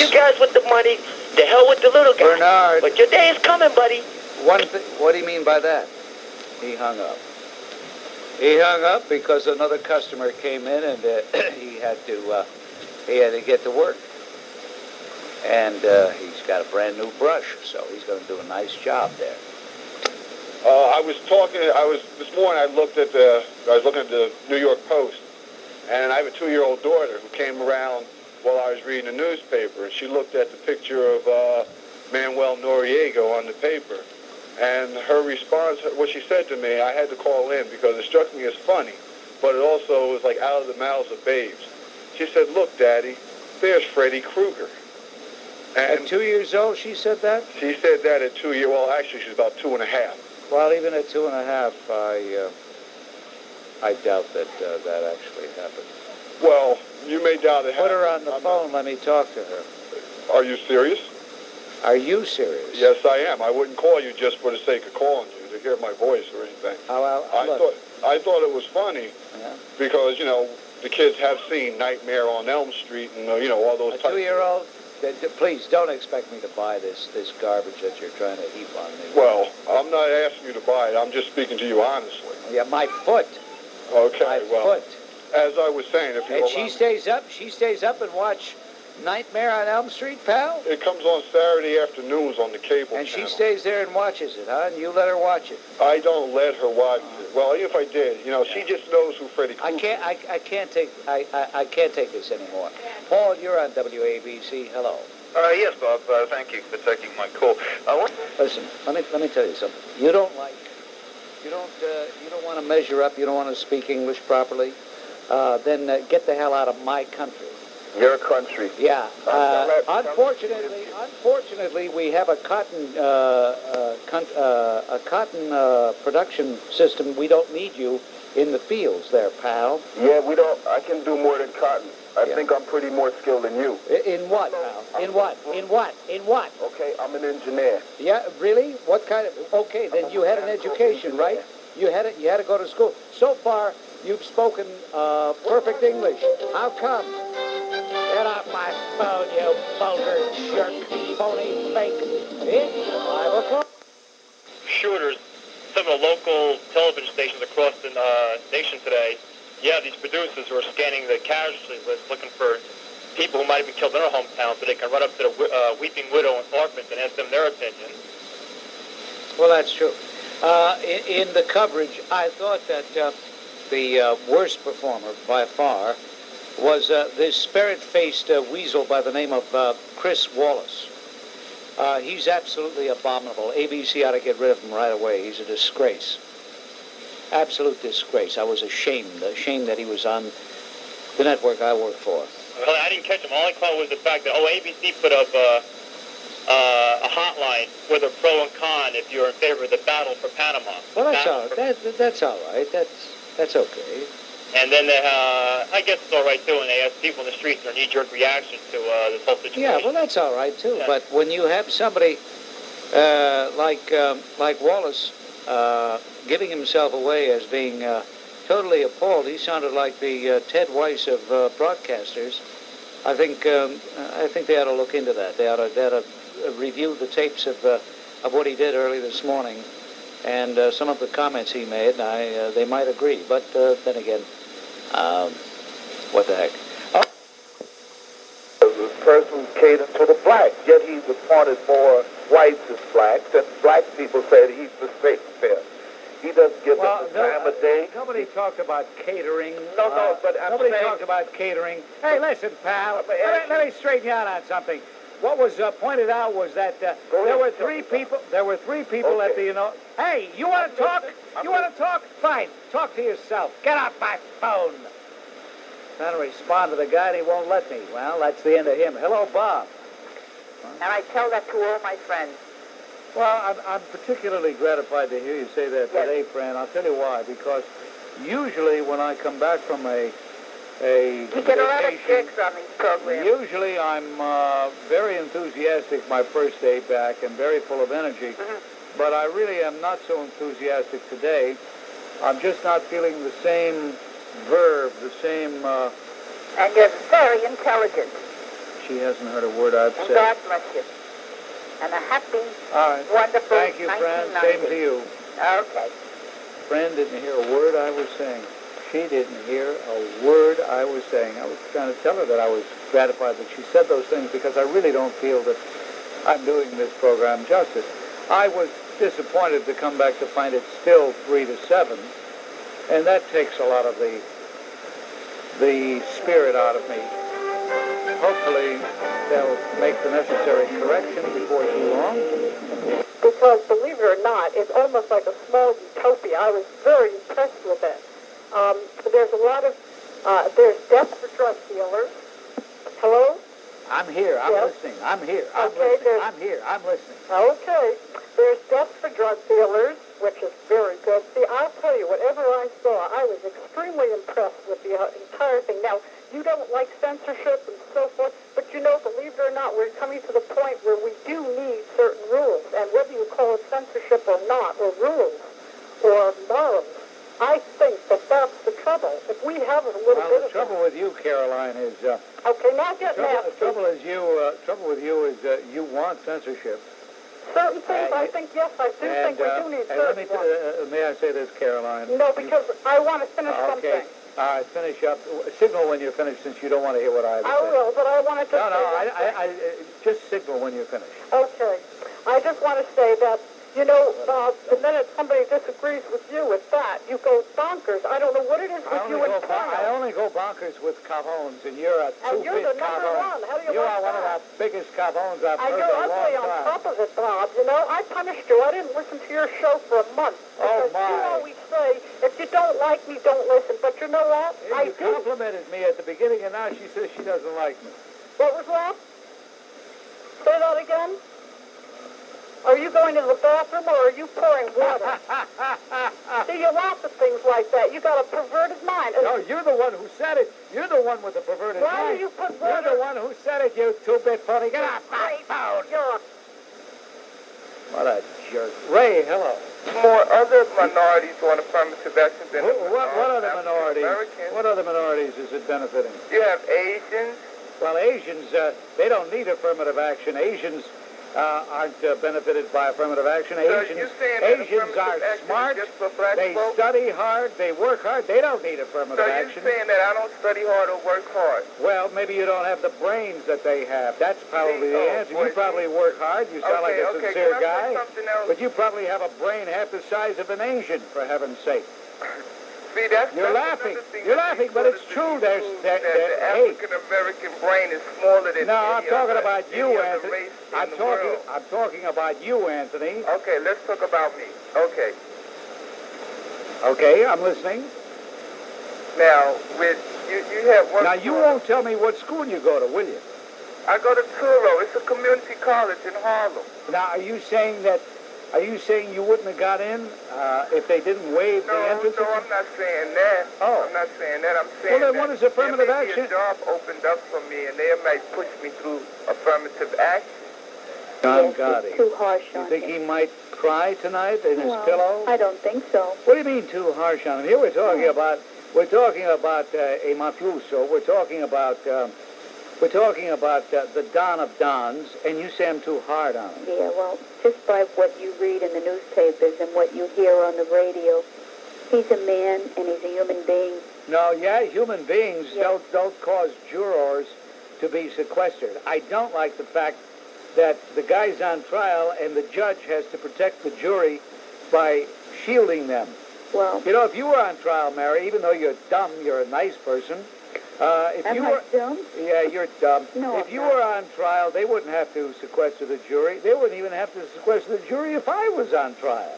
you guys with the money. The hell with the little guy. Bernard. But your day is coming, buddy. What do you mean by that? He hung up. He hung up because another customer came in and he had to get to work. And he's got a brand new brush, so he's going to do a nice job there. This morning I was looking at the New York Post, and I have a 2-year-old daughter who came around while I was reading the newspaper, and she looked at the picture of Manuel Noriega on the paper. And her response, what she said to me, I had to call in because it struck me as funny, but it also was like out of the mouths of babes. She said, "Look, Daddy, there's Freddy Krueger." And at 2 years old, she said that? She said that at 2 years. Well, actually, she's about 2.5. Well, even at 2.5, I doubt that that actually happened. Well, you may doubt it. Put her on the phone. Let me talk to her. Are you serious? Are you serious? Yes, I am. I wouldn't call you just for the sake of calling you to hear my voice or anything. I thought it was funny because, the kids have seen Nightmare on Elm Street and, all those types of... 2-year-old? Please, don't expect me to buy this garbage that you're trying to heap on me. Well, I'm not asking you to buy it. I'm just speaking to you honestly. Yeah, my foot. Okay, my well, foot. As I was saying, if you... And she stays up and watch Nightmare on Elm Street, pal? It comes on Saturday afternoons on the cable and channel. She stays there and watches it, huh? And you let her watch it? I don't let her watch it. Well, even if I did, she just knows who Freddy Krueger is. I can't take this anymore. Paul, you're on WABC. Hello. Yes, Bob. Thank you for taking my call. Listen, let me tell you something. You don't want to measure up. You don't want to speak English properly. Then get the hell out of my country. Your country. Yeah. Unfortunately, we have a cotton production system. We don't need you in the fields there, pal. Yeah, we don't. I can do more than cotton. I think I'm pretty more skilled than you. In what, pal? In what? Okay, I'm an engineer. Yeah, really? What kind of... Okay, then you had an education, right? You had to go to school. So far, you've spoken perfect English. How come? Get off my phone, you vulgar jerk, phony, fake. It's 5 o'clock. Shooters, some of the local television stations across the nation today, these producers who are scanning the casualty list looking for people who might have been killed in their hometown so they can run up to the weeping widow and orphans and ask them their opinion. Well, that's true. In the coverage, I thought that the worst performer by far was this ferret-faced weasel by the name of Chris Wallace. He's absolutely abominable. ABC ought to get rid of him right away. He's a disgrace. Absolute disgrace. I was ashamed that he was on the network I work for. Well, I didn't catch him. All I caught was the fact that, ABC put up a hotline with a pro and con if you're in favor of the battle for Panama. Well, that's all right. That's all right. That's okay. And then I guess it's all right, too, when they ask people in the streets their knee-jerk reaction to this whole situation. Yeah, well, that's all right, too. Yeah. But when you have somebody like Wallace giving himself away as being totally appalled, he sounded like the Ted Weiss of broadcasters. I think they ought to look into that. They ought to review the tapes of what he did early this morning, and some of the comments he made. They might agree, but then again, what the heck? The person catered to the blacks, yet he was wanted more whites as blacks, and black people said he's the straight fifth. He doesn't give them the time of day. Nobody talked about catering. No, but nobody talked about catering. Hey, listen, pal. Let me straighten you out on something. What was pointed out was that there were three people. There were three people at the. Hey, you want to talk? You want to talk? Fine. Talk to yourself. Get off my phone. Trying to respond to the guy, and he won't let me. Well, that's the end of him. Hello, Bob. And I tell that to all my friends. Well, I'm particularly gratified to hear you say that today, Fran. I'll tell you why. Because usually when I come back from a you get a lot of chicks on these programs. Usually I'm very enthusiastic my first day back and very full of energy. Mm-hmm. But I really am not so enthusiastic today. I'm just not feeling the same verve, the same... And you're very intelligent. she hasn't heard a word I've And said. God bless you. And a happy, All right. wonderful Thank you, Fran. 1990. Same to you. Okay. Fran didn't hear a word I was saying. She didn't hear a word I was saying. I was trying to tell her that I was gratified that she said those things because I really don't feel that I'm doing this program justice. I was disappointed to come back to find it still 3-7, and that takes a lot of the spirit out of me. Hopefully they'll make the necessary correction before too long. Because, believe it or not, it's almost like a small utopia. I was very impressed with it. There's a lot of, there's death for drug dealers. Hello? I'm here. I'm listening. I'm here. I'm listening. I'm here. I'm listening. Okay. There's death for drug dealers, which is very good. See, I'll tell you, whatever I saw, I was extremely impressed with the entire thing. Now, you don't like censorship and so forth, but you know, believe it or not, we're coming to the point where we do need certain rules, and whether you call it censorship or not, or rules, or morals, I think that that's the trouble. If we have a little bit of... the trouble with you, Caroline, is... okay, now get nasty. The trouble with you is you want censorship. Certain things, I think, yes, I do think we do need certain ones. May I say this, Caroline? No, because I want to finish something. Okay. All right, finish up. Signal when you're finished, since you don't want to hear what I have to say. I will, but I want to just I just signal when you're finished. Okay. I just want to say that, you know, the minute somebody disagrees with you with that, you go bonkers. I don't know what it is with you and Clara. I only go bonkers with cajones, and you're a And you're the two-bit number cajon. one. How do you You like are one of that? the biggest cajones I've And heard you're in a long ugly on time. top of it, Bob. You know, I punished you. I didn't listen to your show for a month. Oh, Because my. you always say, if you don't like me, don't listen. But you know what? I You do. complimented me at the beginning, and now she says she doesn't like me. What was that? Say that again? Are you going to the bathroom or are you pouring water? See, you laugh at things like that. You got a perverted mind. No, you're the one who said it. You're the one with the perverted mind. Why do you put You're water? the one who said it, you two-bit phony. Get off my phone. What a jerk. Ray, hello. More other minorities on affirmative action than What other minorities? African-Americans. What other minorities is it benefiting? You have Asians. Well, Asians, they don't need affirmative action. Asians aren't benefited by affirmative action. So Asians, you're saying that Asians are affirmative action smart. is just for black They folks? study hard. They work hard. They don't need affirmative So action. you're saying that I don't study hard or work hard? Well, maybe you don't have the brains that they have. That's probably the answer. boy, You probably work hard. You sound like a sincere Can I guy. say something else? But you probably have a brain half the size of an Asian, for heaven's sake. See, that's You're that's laughing. another thing You're that laughing, these but it's brothers true. use, There's that the hey. African-American brain is smaller than No, I'm any talking other, about you, any other Anthony. race in the world. I'm talking about you, Anthony. Okay, let's talk about me. Okay. Okay, I'm listening. Now, with you have one. Now, you won't tell me what school you go to, will you? I go to Turo. It's a community college in Harlem. Now, are you saying you wouldn't have got in if they didn't waive the entrance? No, I'm not saying that. Oh. I'm not saying that. I'm saying Well, then what is affirmative there may action? be a job opened up for me, and they might push me through affirmative action. John Gotti. Too harsh You on think him. he might cry tonight in his Well, pillow? I don't think so. What do you mean too harsh on him? Here we're talking about a mafioso. We're talking about the Don of Dons, and you say I'm too hard on him. Yeah, well, just by what you read in the newspapers and what you hear on the radio, he's a man and he's a human being. No, yeah, human beings Yeah. don't cause jurors to be sequestered. I don't like the fact that the guy's on trial and the judge has to protect the jury by shielding them. Well, You know, if you were on trial, Mary, even though you're dumb, you're a nice person. If am you I were, dumb? yeah, you're dumb. No, if I'm you not. were on trial, they wouldn't have to sequester the jury. They wouldn't even have to sequester the jury if I was on trial.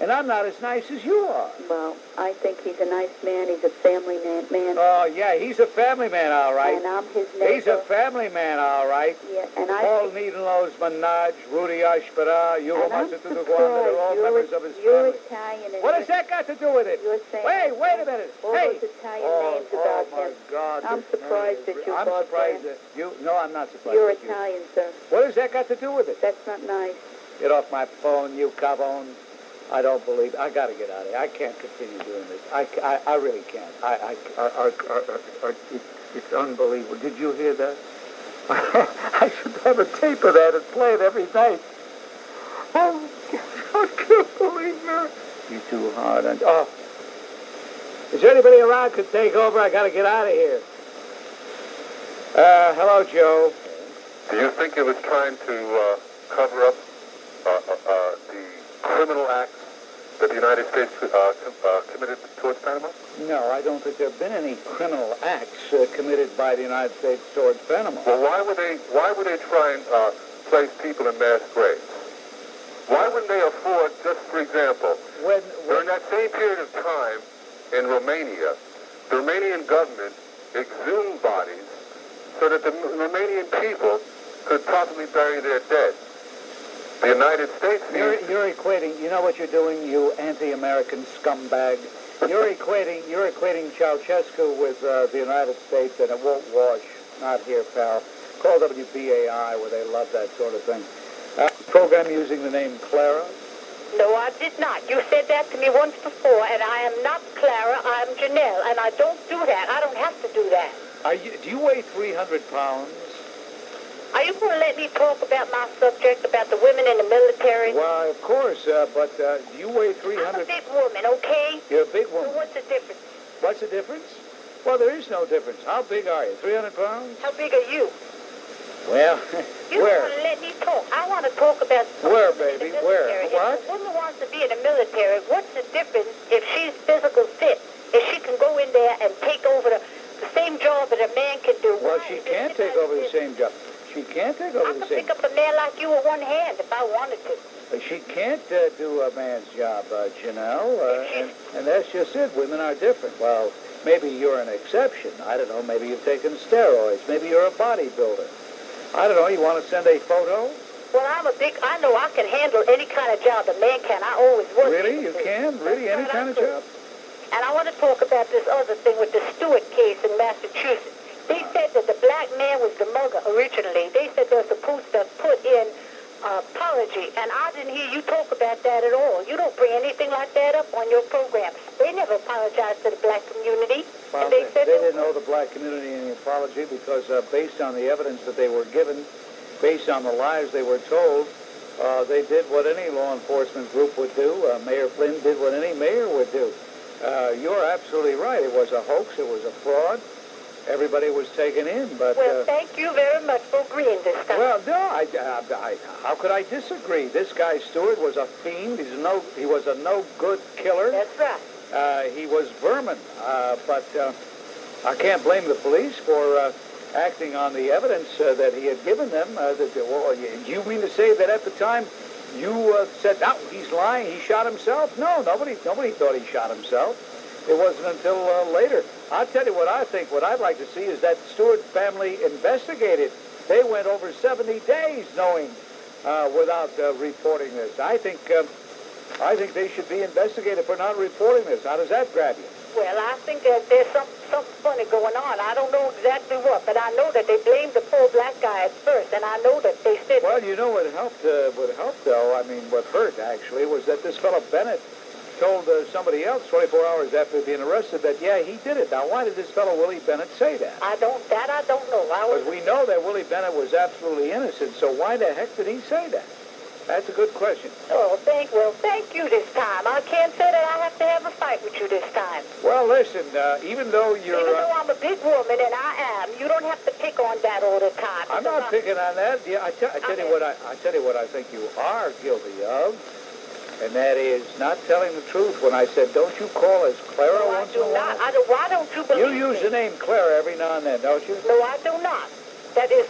And I'm not as nice as you are. Well, I think he's a nice man. He's a family man. Oh, yeah, he's a family man, all right. And I'm his neighbor. He's a family man, all right. Yeah, and Paul I Needlenose Manaj, Rudy Ashbara, Hugo and I'm Masatudukwanda, they're all surprised members of his you're family. Italian. And What has that got to do with it? You're saying Wait a minute. all Hey. those Italian names about my him. God. I'm surprised that you I'm brought surprised that. that you... No, I'm not surprised You're that you... Italian, sir. What has that got to do with it? That's not nice. Get off my phone, you cavon. I don't believe... I got to get out of here. I can't continue doing this. I really can't. It's unbelievable. Did you hear that? I should have a tape of that and play it every night. Oh, I can't believe that. You're too hard. Oh. Is there anybody around who could take over? I got to get out of here. Hello, Joe. Do you think it was trying to cover up the criminal acts that the United States committed towards Panama? No, I don't think there have been any criminal acts committed by the United States towards Panama. Well, why would they try and place people in mass graves? Why wouldn't they afford, just for example, during that same period of time in Romania, the Romanian government exhumed bodies so that the Romanian people could properly bury their dead? The United States... You're equating, you know what you're doing, you anti-American scumbag? You're equating Ceausescu with the United States, and it won't wash. Not here, pal. Call WBAI, where they love that sort of thing. Program using the name Clara? No, I did not. You said that to me once before, and I am not Clara, I'm Janelle, and I don't do that. I don't have to do that. Do you weigh 300 pounds? Are you going to let me talk about my subject, about the women in the military? Well, of course, but do you weigh 300... I'm a big woman, okay? You're a big woman. So what's the difference? What's the difference? Well, there is no difference. How big are you? 300 pounds? How big are you? Well, you where? don't want to let me talk. I want to talk about... Where, baby? Where? What? If a woman wants to be in the military, what's the difference if she's physical fit? If she can go in there and take over the same job that a man can do? Well, she can't take over the same job. She can't take over the same... I could pick up a man like you with one hand if I wanted to. She can't do a man's job, Janelle, and that's just it. Women are different. Well, maybe you're an exception. I don't know. Maybe you've taken steroids. Maybe you're a bodybuilder. I don't know. You want to send a photo? Well, I know I can handle any kind of job a man can. I always was. Really? You can? Really? Any kind of job? And I want to talk about this other thing with the Stewart case in Massachusetts. They said that the black man was the mugger originally. They said they were supposed to put in apology, and I didn't hear you talk about that at all. You don't bring anything like that up on your program. They never apologized to the black community. Well, they didn't owe the black community any apology because based on the evidence that they were given, based on the lies they were told, they did what any law enforcement group would do. Mayor Flynn did what any mayor would do. You're absolutely right. It was a hoax. It was a fraud. Everybody was taken in, but... Well, thank you very much for agreeing this time. Well, no, how could I disagree? This guy, Stewart, was a fiend. He was a no-good killer. That's right. He was vermin, but I can't blame the police for acting on the evidence that he had given them. You mean to say that at the time you said, "No, he's lying, he shot himself"? No, nobody thought he shot himself. It wasn't until later. I'll tell you what I think. What I'd like to see is that Stewart family investigated. They went over 70 days knowing without reporting this. I think they should be investigated for not reporting this. How does that grab you? Well, I think that there's something funny going on. I don't know exactly what, but I know that they blamed the poor black guy at first, and I know that they said... Well, you know what helped, though, I mean, what hurt, actually, was that this fellow Bennett told somebody else 24 hours after being arrested that, yeah, he did it. Now, why did this fellow Willie Bennett say that? I don't know. Because we know that Willie Bennett was absolutely innocent, so why the heck did he say that? That's a good question. Oh, thank you this time. I can't say that I have to have a fight with you this time. Well, listen, even though I'm a big woman, and I am, you don't have to pick on that all the time. I'm not picking on that. Yeah, I tell you what I think you are guilty of. And that is not telling the truth when I said, don't you call us Clara once in a while? Why don't you believe You use the name Clara every now and then, don't you? No, I do not. That is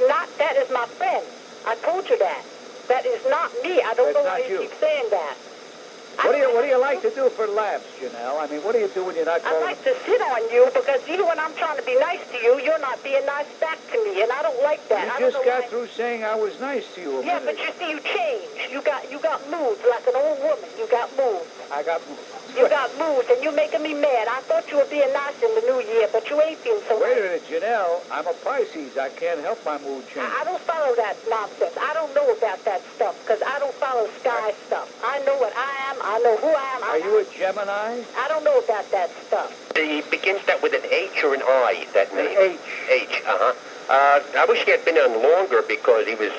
my friend. I told you that. That is not me. I don't know why you keep saying that. What do you like to do for laughs, Janelle? I mean, what do you do when you're not calling? I like to sit on you because even when I'm trying to be nice to you, you're not being nice back to me, and I don't like that. You just got through saying I was nice to you. Yeah, but you see, you changed. You got moved like an old woman. You got moved. I got moved. You got moved, and you're making me mad. I thought you were being nice in the new year, but you ain't being so nice. Wait a minute, Janelle. I'm a Pisces. I can't help my mood change. I don't follow that nonsense. I don't know about that stuff because I don't follow sky stuff. I know what I am. I know who I am. Are you a Gemini? I don't know about that stuff. It begins that with an H or an I, that name? H. H, I wish he had been on longer because he was,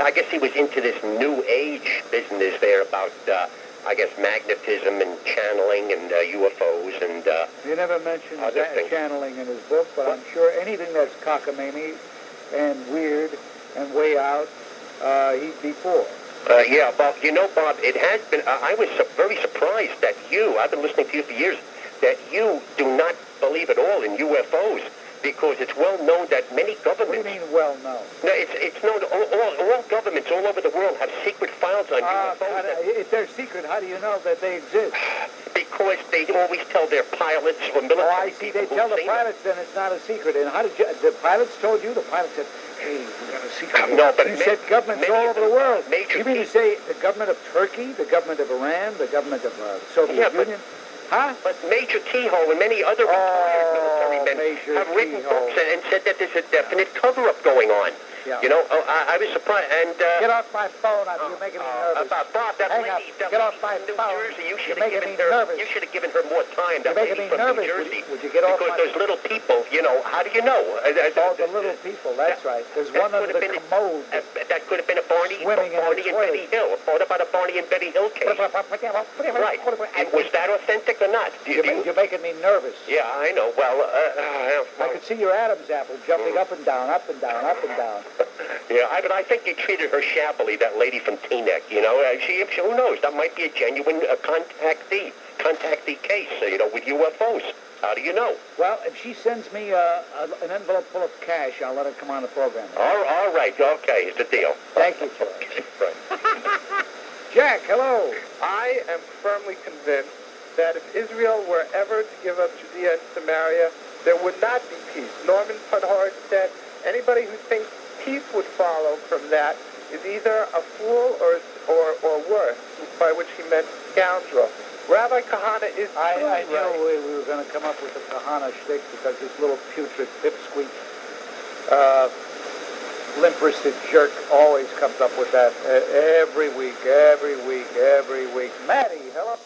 I guess he was into this new age business there about, I guess, magnetism and channeling and UFOs and He never mentions other things. channeling in his book, but I'm sure anything that's cockamamie and weird and way out, he'd be for. Yeah, Bob, you know, Bob, it has been, I was very surprised that I've been listening to you for years, that you do not believe at all in UFOs, because it's well known that many governments... What do you mean well known? No, it's known, all governments all over the world have secret files on UFOs. If they're secret, how do you know that they exist? Because they always tell their pilots or military I see. They tell the pilots, then it's not a secret. And how did the pilots told you? The pilots said, hey, we got a secret. No, but you said governments all over the world. You mean to say the government of Turkey, the government of Iran, the government of the Soviet Union? But Major Kehoe and many other retired military men have written books and said that there's a definite cover-up going on. Yeah. You know, I was surprised. And get off my phone! You're making me nervous. Bob, that Hang lady, up. Get off my New phone! Jersey, you should You're making me nervous. You should have given her more time. That You're making lady me from nervous. New Jersey. Would you get off because my... those little people, you know, how do you know? The little people. That's right. There's one under the commode. That could have been a Barney and Betty Hill. What about a Barney and Betty Hill case? Right. And was that authentic or not? You're making me nervous. Yeah, I know. Well, I could see your Adam's apple jumping up and down, up and down, up and down. Yeah, but I think you treated her shabbily, that lady from Teaneck, you know. Who knows? That might be a genuine contactee case, you know, with UFOs. How do you know? Well, if she sends me an envelope full of cash, I'll let her come on the program. All right. Okay, it's a deal. Thank you, George. Right. Jack, hello. I am firmly convinced that if Israel were ever to give up Judea and Samaria, there would not be peace. Norman Podhoretz said, anybody who thinks peace would follow from that is either a fool or worse, by which he meant scoundrel. Rabbi Kahane is I knew we were going to come up with the Kahane shtick because this little putrid pipsqueak, limp-wristed jerk always comes up with that every week. Maddie, hello.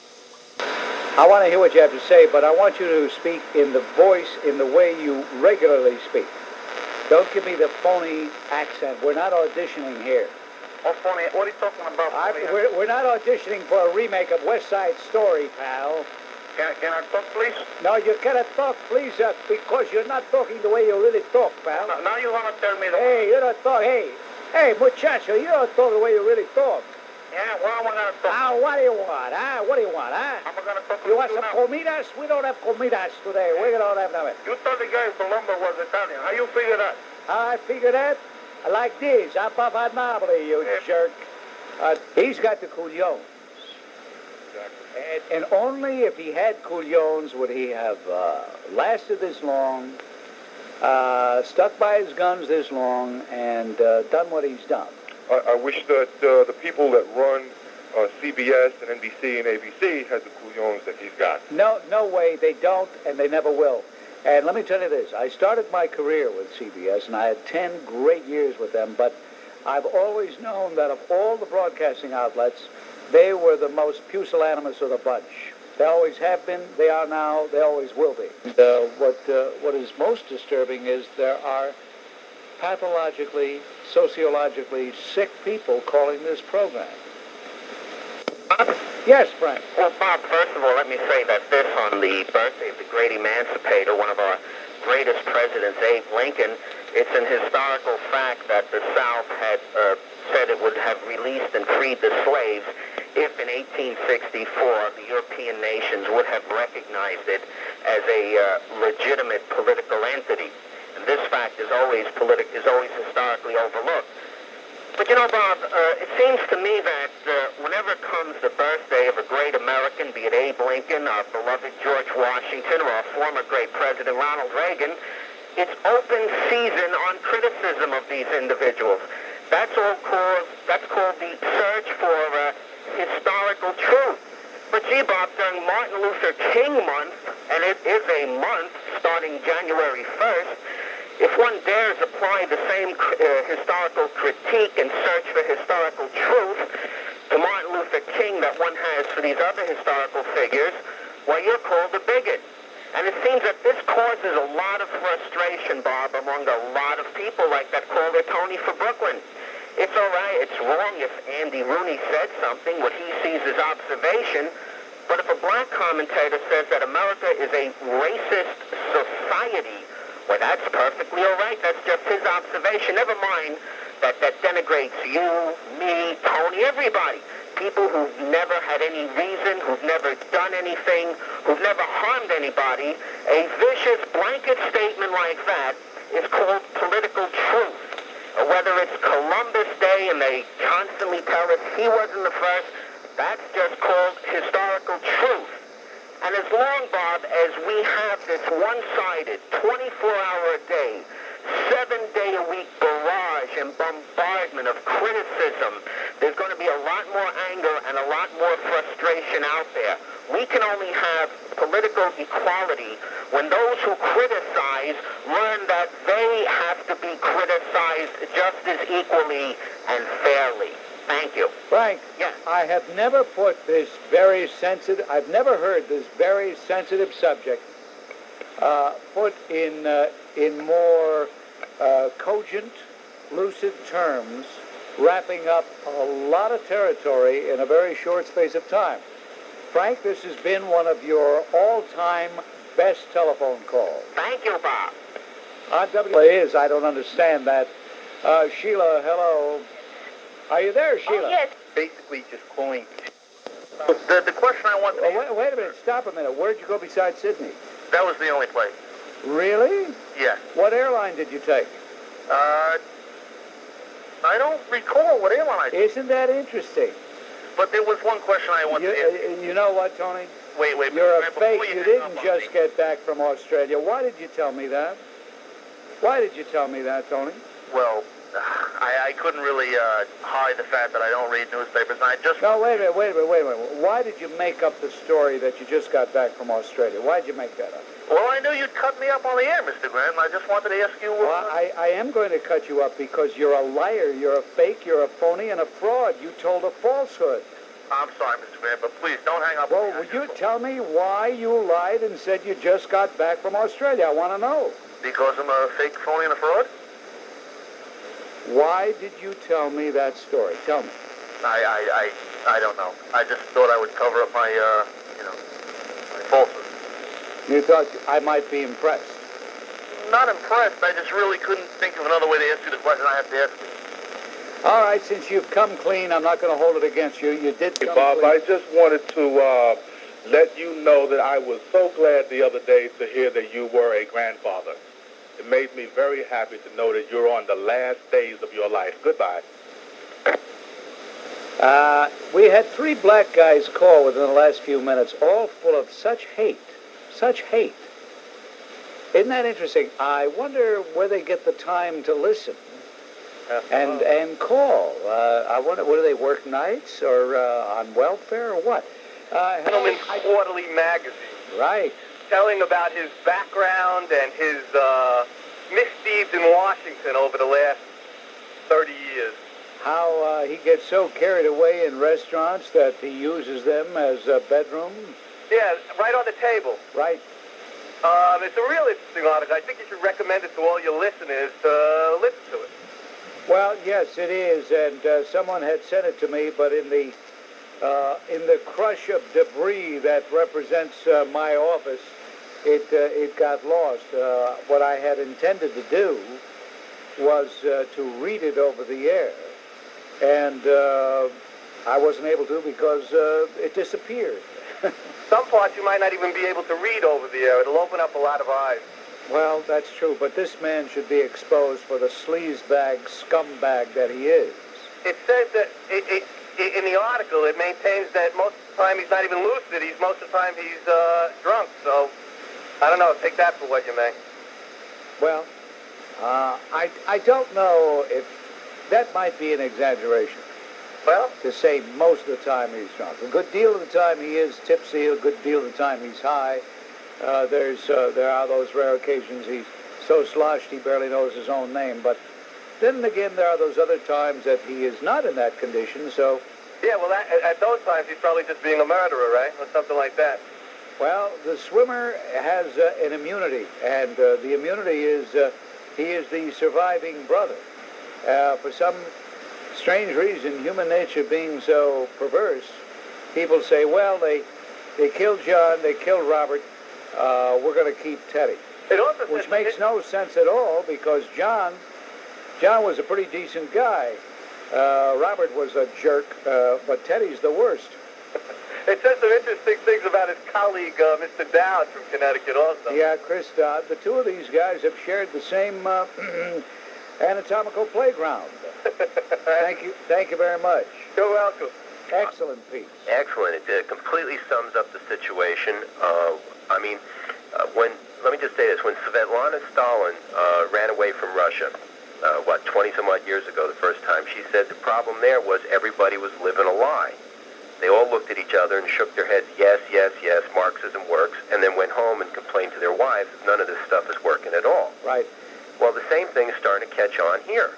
I want to hear what you have to say, but I want you to speak in the voice, in the way you regularly speak. Don't give me the phony accent. We're not auditioning here. Oh, phony. What are you talking about? We're not auditioning for a remake of West Side Story, pal. Can I talk, please? No, you cannot talk, please, because you're not talking the way you really talk, pal. Now you want to tell me that... Hey, you don't talk. Hey, muchacho, you don't talk the way you really talk. Yeah, what am I going to talk? What do you want, What do you want, I'm going to talk You want some comidas? We don't have comidas today. We don't have nothing. You told the guy Colombo was Italian. How you figure that? How I figure that? Like this. I'm Papa Nobly, you jerk. He's got the couillons. And only if he had couillons would he have lasted this long, stuck by his guns this long, and done what he's done. I wish that the people that run CBS and NBC and ABC had the couillons that he's got. No way. They don't, and they never will. And let me tell you this. I started my career with CBS, and I had 10 great years with them, but I've always known that of all the broadcasting outlets, they were the most pusillanimous of the bunch. They always have been, they are now, they always will be. What is most disturbing is there are pathologically, sociologically sick people calling this program. Yes, Frank. Well, Bob, first of all, let me say that this on the birthday of the great emancipator, one of our greatest presidents, Abe Lincoln, it's an historical fact that the South had said it would have released and freed the slaves if in 1864 the European nations would have recognized it as a legitimate political entity. And this fact is always historically overlooked. But you know, Bob, it seems to me that whenever comes the birthday of a great American, be it Abe Lincoln, our beloved George Washington, or our former great president Ronald Reagan, it's open season on criticism of these individuals. That's called the search for historical truth. But gee, Bob, during Martin Luther King month, and it is a month starting January 1st, if one dares apply the same historical critique and search for historical truth to Martin Luther King that one has for these other historical figures, well, you're called a bigot. And it seems that this causes a lot of frustration, Bob, among a lot of people like that caller Tony for Brooklyn. It's all right, it's wrong if Andy Rooney said something, what he sees as observation, but if a black commentator says that America is a racist society, well, that's perfectly all right. That's just his observation. Never mind that denigrates you, me, Tony, everybody. People who've never had any reason, who've never done anything, who've never harmed anybody. A vicious blanket statement like that is called political truth. Whether it's Columbus Day and they constantly tell us he wasn't the first, that's just called historical truth. And as long, Bob, as we have this one-sided, 24-hour-a-day, 7-day-a-week barrage and bombardment of criticism, there's going to be a lot more anger and a lot more frustration out there. We can only have political equality when those who criticize learn that they have to be criticized just as equally and fairly. Thank you. Frank, yes. I have never put this very sensitive, I've never heard this very sensitive subject put in more cogent, lucid terms, wrapping up a lot of territory in a very short space of time. Frank, this has been one of your all-time best telephone calls. Thank you, Bob. On WA I don't understand that. Sheila, hello. Are you there, Sheila? Oh, yes. Basically just calling. The question I want to well, wait a minute. Stop a minute. Where'd you go besides Sydney? That was the only place. Really? Yeah. What airline did you take? I don't recall what airline I took. Isn't that interesting? But there was one question I wanted to ask. You know what, Tony? Wait. You're a fake. You didn't just get back from Australia. Why did you tell me that? Why did you tell me that, Tony? Well, I couldn't really hide the fact that I don't read newspapers, and I just... No, wait a minute. Why did you make up the story that you just got back from Australia? Why did you make that up? Well, I knew you'd cut me up on the air, Mr. Grant, and I just wanted to ask you... Well, I am going to cut you up because you're a liar, you're a fake, you're a phony, and a fraud. You told a falsehood. I'm sorry, Mr. Grant, but please don't hang up. Well, would you tell me why you lied and said you just got back from Australia? I want to know. Because I'm a fake, phony, and a fraud? Why did you tell me that story? Tell me. I don't know. I just thought I would cover up my, my falsehood. You thought I might be impressed? Not impressed. I just really couldn't think of another way to ask you the question I have to ask you. All right, since you've come clean, I'm not going to hold it against you. You did come Bob, clean. I just wanted to let you know that I was so glad the other day to hear that you were a grandfather. It made me very happy to know that you're on the last days of your life. Goodbye. We had 3 black guys call within the last few minutes, all full of such hate. Such hate. Isn't that interesting? I wonder where they get the time to listen and call. I wonder, what do they work nights or on welfare or what? Gentleman's Quarterly magazine. Right. Telling about his background and his misdeeds in Washington over the last 30 years. How he gets so carried away in restaurants that he uses them as a bedroom. Yeah, right on the table. Right. It's a real interesting article. I think you should recommend it to all your listeners to listen to it. Well, yes, it is, and someone had sent it to me, but in the crush of debris that represents my office, it got lost. What I had intended to do was to read it over the air, and I wasn't able to because it disappeared. Some parts you might not even be able to read over the air. It'll open up a lot of eyes. Well, that's true, but this man should be exposed for the sleazebag, scumbag that he is. It says that in the article, it maintains that most of the time he's not even lucid. Most of the time he's drunk. So, I don't know. Take that for what you may. Well, I don't know if that might be an exaggeration. Well? To say most of the time he's drunk. A good deal of the time he is tipsy. A good deal of the time he's high. There are those rare occasions he's so sloshed he barely knows his own name. But then again, there are those other times that he is not in that condition, so... Yeah, well, at those times, he's probably just being a murderer, right? Or something like that. Well, the swimmer has an immunity, and the immunity is he is the surviving brother. For some strange reason, human nature being so perverse, people say, well, they killed John, they killed Robert, we're going to keep Teddy. Which makes no sense at all, because John was a pretty decent guy. Robert was a jerk, but Teddy's the worst. It says some interesting things about his colleague, Mr. Dowd from Connecticut also. Yeah, Chris Dodd. The two of these guys have shared the same anatomical playground. Thank you very much. You're welcome. Excellent piece. Excellent. It completely sums up the situation. Let me just say this. When Svetlana Stalin ran away from Russia, 20-some-odd years ago the first time, she said the problem there was everybody was living a lie. They all looked at each other and shook their heads, yes, yes, yes, Marxism works, and then went home and complained to their wives that none of this stuff is working at all. Right. Well, the same thing is starting to catch on here.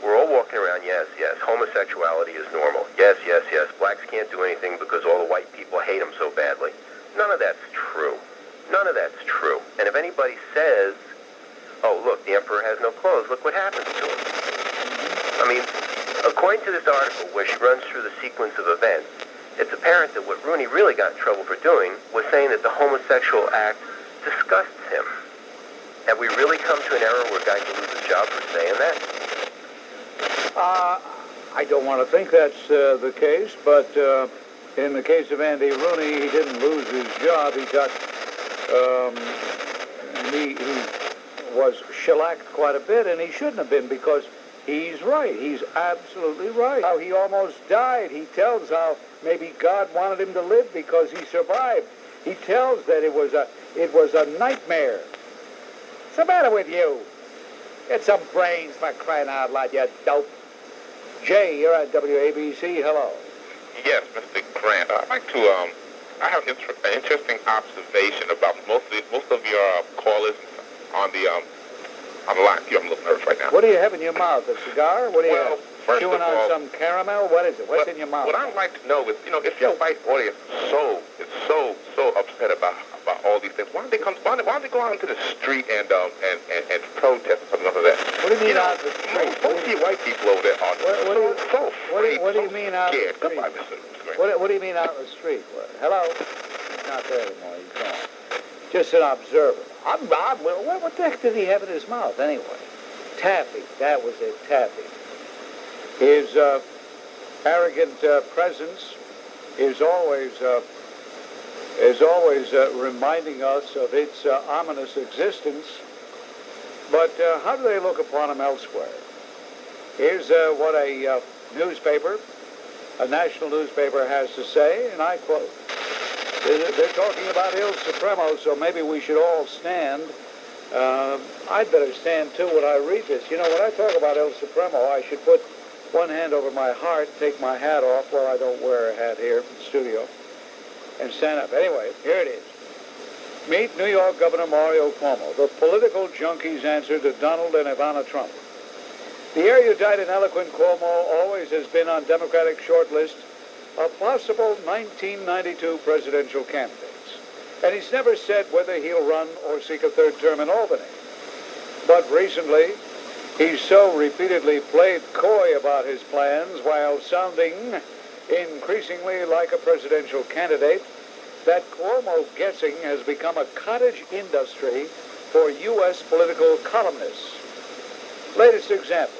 We're all walking around, yes, yes, homosexuality is normal. Yes, yes, yes, blacks can't do anything because all the white people hate them so badly. None of that's true. None of that's true. And if anybody says, oh, look, the emperor has no clothes, look what happens to him. I mean, according to this article where she runs through the sequence of events, it's apparent that what Rooney really got in trouble for doing was saying that the homosexual act disgusts him. Have we really come to an era where a guy can lose his job for saying that? I don't want to think that's the case, but in the case of Andy Rooney, he didn't lose his job. He got he was shellacked quite a bit, and he shouldn't have been, because he's right. He's absolutely right. How he almost died. He tells how maybe God wanted him to live because he survived. He tells that it was a nightmare. What's the matter with you? Get some brains, for crying out loud, you dope. Jay, you're on WABC. Hello. Yes, Mr. Grant. I'd like to. I have an interesting observation about most of your callers on the line. I'm a little nervous right now. What do you have in your mouth? A cigar? What do you have? First Chewing of on all, some caramel? What is it? What's in your mouth? What I'd like to know is, if your white audience is so upset about all these things, why don't they go out into the street and protest or something like that? What do you mean out in the street? Most of you white people over there are so afraid. What do you mean out in the street? Goodbye, Mr. Grant. What do you mean out in the street? Hello? He's not there anymore. He's gone. Just an observer. What the heck did he have in his mouth anyway? Taffy. That was it, taffy. His arrogant presence is always reminding us of its ominous existence. But how do they look upon him elsewhere? Here's what a newspaper, a national newspaper, has to say, and I quote. They're talking about Il Supremo, so maybe we should all stand. I'd better stand, too, when I read this. When I talk about Il Supremo, I should put one hand over my heart, take my hat off. Well, I don't wear a hat here in the studio, and stand up. Anyway, here it is. Meet New York Governor Mario Cuomo, the political junkie's answer to Donald and Ivana Trump. The erudite and eloquent Cuomo always has been on Democratic shortlist of possible 1992 presidential candidates. And he's never said whether he'll run or seek a third term in Albany. But recently, he's so repeatedly played coy about his plans while sounding increasingly like a presidential candidate that Cuomo guessing has become a cottage industry for U.S. political columnists. Latest example.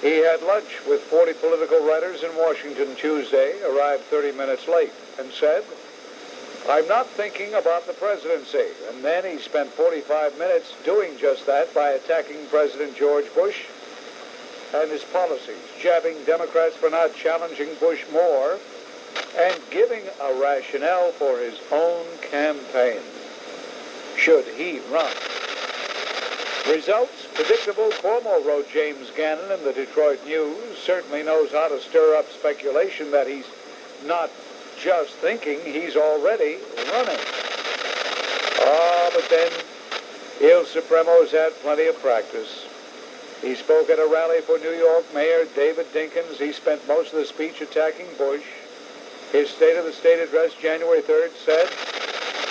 He had lunch with 40 political writers in Washington Tuesday, arrived 30 minutes late, and said, I'm not thinking about the presidency. And then he spent 45 minutes doing just that by attacking President George Bush and his policies, jabbing Democrats for not challenging Bush more, and giving a rationale for his own campaign, should he run. Results predictable. Cuomo, wrote James Gannon in the Detroit News, certainly knows how to stir up speculation that he's not just thinking, he's already running. But then Il Supremo's had plenty of practice. He spoke at a rally for New York Mayor David Dinkins. He spent most of the speech attacking Bush. His State of the State address January 3rd said,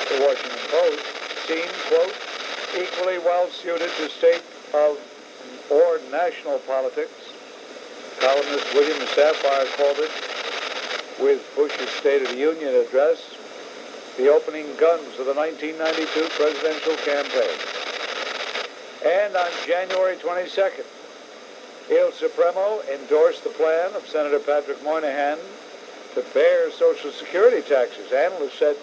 The Washington Post seemed, quote, equally well suited to state of or national politics. Columnist William Safire called it, with Bush's State of the Union address, the opening guns of the 1992 presidential campaign. And on January 22nd, Il Supremo endorsed the plan of Senator Patrick Moynihan to bear Social Security taxes. Analysts said,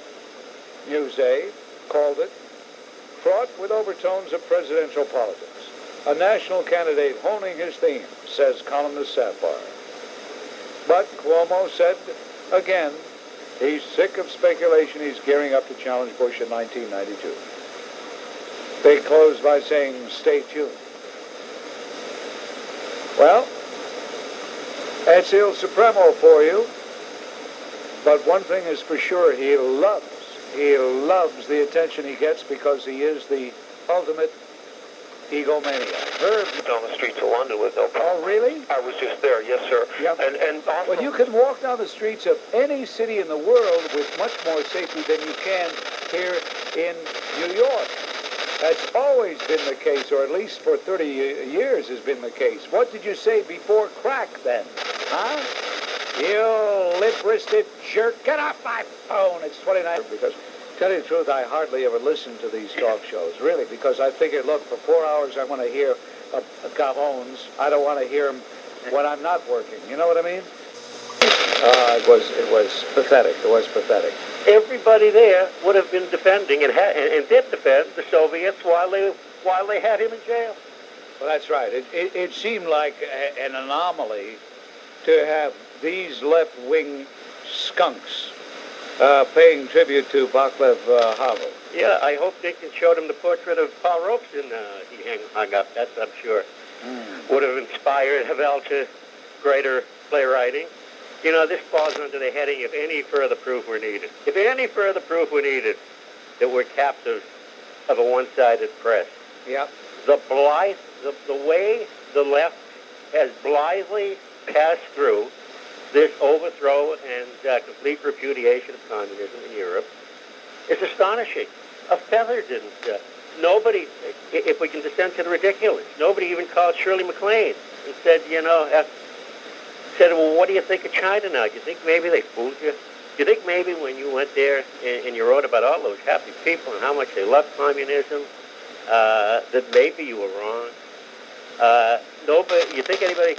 Newsday called it, fraught with overtones of presidential politics. A national candidate honing his theme, says columnist Safire. But Cuomo said, again, he's sick of speculation. He's gearing up to challenge Bush in 1992. They closed by saying, stay tuned. Well, that's Il Supremo for you. But one thing is for sure, he loves the attention he gets because he is the ultimate egomaniac. Herb down the streets of London with no problem. Oh, really? I was just there, yes, sir. Yep. And also, well, you can walk down the streets of any city in the world with much more safety than you can here in New York. That's always been the case, or at least for 30 years has been the case. What did you say before crack, then? Huh? You lip-wristed jerk. Get off my phone. It's 29. Because, tell you the truth, I hardly ever listen to these talk shows, really, because I figure, look, for 4 hours I want to hear gavons. I don't want to hear them when I'm not working. You know what I mean? It was pathetic. It was pathetic. Everybody there would have been defending and did defend the Soviets while they had him in jail. Well, that's right. It seemed like an anomaly to have these left-wing skunks paying tribute to Václav Havel. Yeah, I hope Dickens showed him the portrait of Paul Robeson he hung up. That's, I'm sure, would have inspired Havel to greater playwriting. You know, this falls under the heading, if any further proof were needed. If any further proof were needed that we're captives of a one-sided press. Yep. The way the left has blithely passed through this overthrow and complete repudiation of communism in Europe is astonishing. A feather didn't. Nobody, if we can descend to the ridiculous, nobody even called Shirley MacLaine and said, well, what do you think of China now? Do you think maybe they fooled you? Do you think maybe when you went there and you wrote about all those happy people and how much they loved communism, that maybe you were wrong? Nobody. You think anybody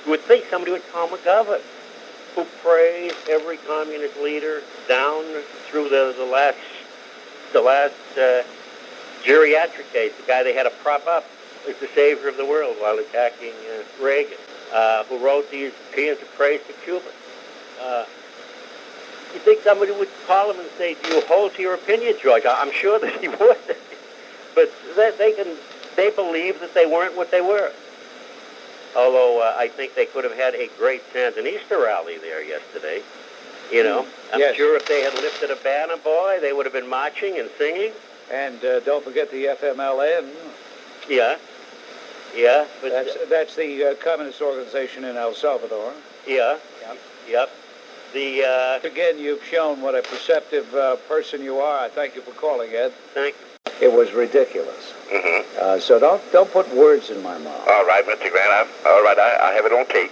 would think somebody would call McGovern, who praised every communist leader down through the last geriatric case, the guy they had to prop up as the savior of the world while attacking Reagan, who wrote these paeans of praise to Cuba. You think somebody would call him and say, do you hold to your opinion, George? I'm sure that he would. But they believe that they weren't what they were. Although I think they could have had a great Sandinista rally there yesterday. You know, I'm sure if they had lifted a banner, boy, they would have been marching and singing. And don't forget the FMLN. Yeah. Yeah. But that's the communist organization in El Salvador. Yeah. Yep. Again, you've shown what a perceptive person you are. I thank you for calling, Ed. Thank you. It was ridiculous. Mm-hmm. So don't put words in my mouth. All right, Mr. Grant. All right, I have it on tape.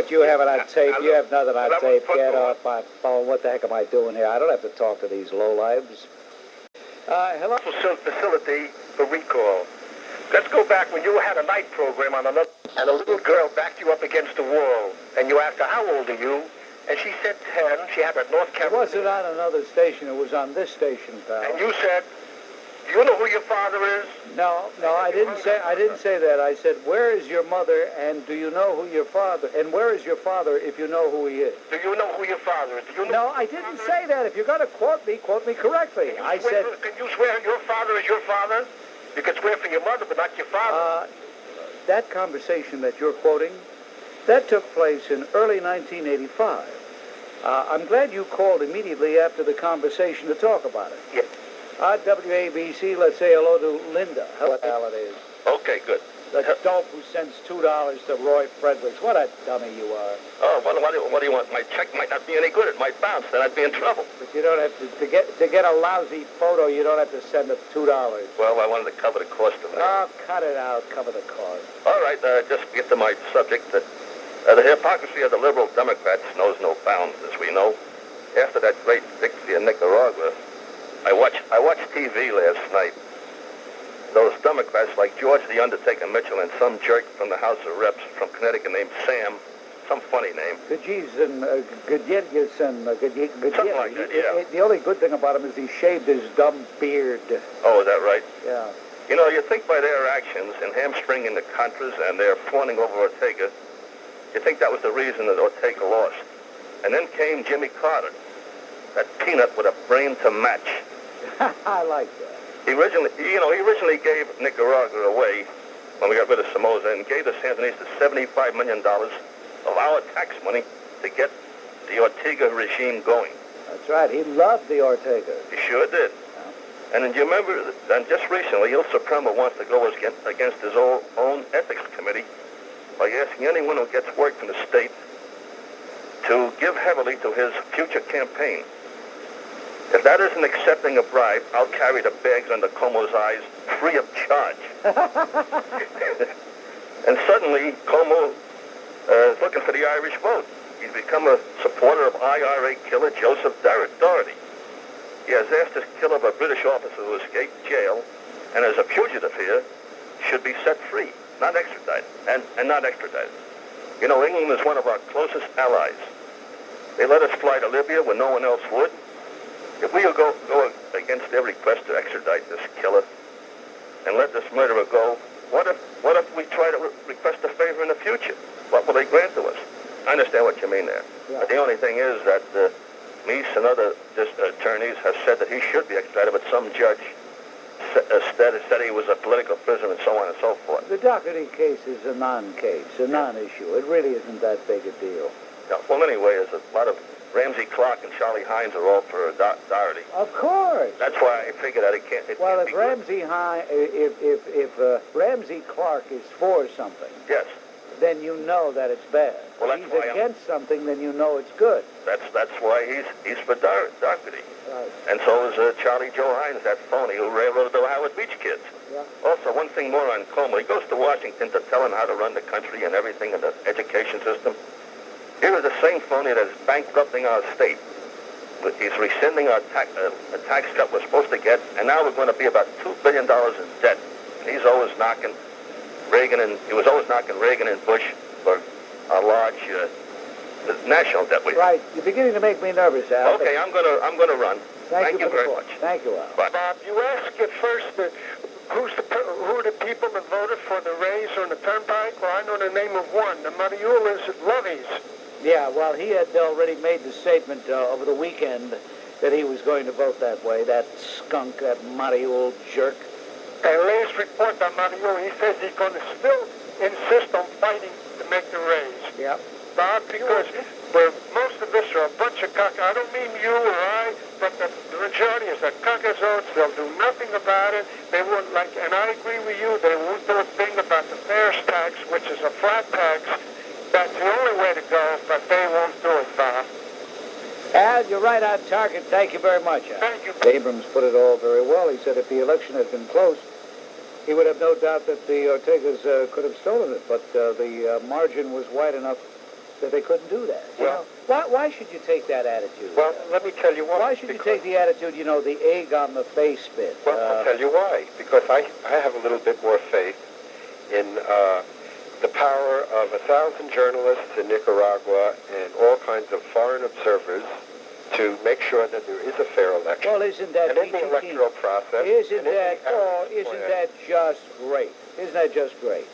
You have it on tape. You have nothing on tape. Get off my phone. What the heck am I doing here? I don't have to talk to these lowlifes. Hello? Facility for recall. Let's go back when you had a night program on another, and a little girl backed you up against the wall, and you asked her, how old are you? And she said 10. She had a North Carolina. It wasn't on another station. It was on this station, pal. And you said, do you know who your father is? No, I didn't say that. I said, where is your mother, and do you know who your father, and where is your father if you know who he is? Do you know who your father is? Do you know? No, I didn't say that. If you're going to quote me correctly. I said... Can you swear your father is your father? You can swear for your mother, but not your father. That conversation that you're quoting, that took place in early 1985. I'm glad you called immediately after the conversation to talk about it. Yes. WABC, let's say hello to Linda. What the hell it is. Okay, good. The dope who sends $2 to Roy Fredericks. What a dummy you are. Oh, what do you want? My check might not be any good. It might bounce. Then I'd be in trouble. But you don't have to get a lousy photo. You don't have to send up $2. Well, I wanted to cover the cost of it. Oh, cut it out. Cover the cost. All right, just get to my subject. The hypocrisy of the liberal Democrats knows no bounds, as we know. After that great victory in Nicaragua, I watched TV last night. Those Democrats like George the Undertaker Mitchell and some jerk from the House of Reps from Connecticut named Sam, some funny name. Gejdenson, Something like that, yeah. The only good thing about him is he shaved his dumb beard. Oh, is that right? Yeah. You know, you think by their actions in hamstringing the Contras and their fawning over Ortega, you think that was the reason that Ortega lost. And then came Jimmy Carter, that peanut with a brain to match. I like that. He originally gave Nicaragua away when we got rid of Somoza and gave the Sandinistas $75 million of our tax money to get the Ortega regime going. That's right. He loved the Ortega. He sure did. Yeah. And then you remember, and just recently, Il Supremo wants to go against his own ethics committee by asking anyone who gets work from the state to give heavily to his future campaign. If that isn't accepting a bribe, I'll carry the bags under Cuomo's eyes free of charge. And suddenly, Cuomo is looking for the Irish vote. He's become a supporter of IRA killer Joseph Doherty. He has asked the killer of a British officer who escaped jail and as a fugitive here should be set free, not extradited, and not extradited. You know, England is one of our closest allies. They let us fly to Libya when no one else would. If we go against their request to extradite this killer and let this murderer go, what if we try to request a favor in the future? What will they grant to us? I understand what you mean there. Yeah. But the only thing is that Meese and other attorneys have said that he should be extradited, but some judge said he was a political prisoner and so on and so forth. The Doherty case is a non-case, a non-issue. It really isn't that big a deal. Yeah, well, anyway, there's a lot of Ramsey Clark and Charlie Hines are all for Doherty. Of course. That's why I figured that it can't. Well, if Ramsey Clark is for something, yes, then you know that it's bad. Well, if he's against something, then you know it's good. That's why he's for Doherty. Right. And so is Charlie Joe Hines, that phony who railroaded the Howard Beach kids. Yeah. Also, one thing more on Cuomo. He goes to Washington to tell him how to run the country and everything in the education system. Here is the same phony that is bankrupting our state. He's rescinding our a tax cut we're supposed to get, and now we're going to be about $2 billion in debt. He's always knocking he was always knocking Reagan and Bush for a large national debt. Right. You're beginning to make me nervous, Al. Okay, I'm gonna run. Thank you very much. Thank you, Al. Bye. Bob, you asked at first who are the people that voted for the raise on the turnpike? Well, I know the name of one. The Mariulas at Lovey's. Yeah, well, he had already made the statement over the weekend that he was going to vote that way. That skunk, that Mariul jerk. And latest report on Mariul, he says he's going to still insist on fighting to make the raise. Yeah. Bob, because most of us are a bunch of cock. I don't mean you or I, but the majority is that cockazotes. They'll do nothing about it. They won't and I agree with you, they won't do a thing about the fares tax, which is a flat tax. That's the only way to go, but they won't do it, Bob. Al, you're right on target. Thank you very much, Al. Thank you. Abrams put it all very well. He said if the election had been close, he would have no doubt that the Ortegas could have stolen it, but the margin was wide enough that they couldn't do that. Well, why should you take that attitude? Well, let me tell you why. Why should you take the attitude, the egg on the face bit? Well, I'll tell you why. Because I have a little bit more faith in the power of 1,000 journalists in Nicaragua and all kinds of foreign observers to make sure that there is a fair election. Well, isn't that and in the electoral process? Isn't that just great? Isn't that just great?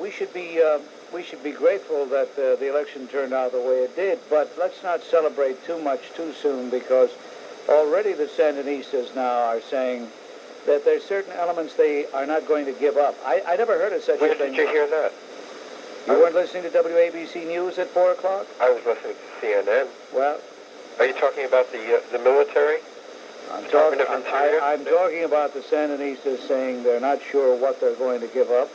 We should be grateful that the election turned out the way it did, but let's not celebrate too much too soon, because already the Sandinistas now are saying that there's certain elements they are not going to give up. I never heard of such a thing. Where did you hear that? You weren't listening to WABC News at 4 o'clock? I was listening to CNN. Well... Are you talking about the military? I'm talking about the Sandinistas saying they're not sure what they're going to give up.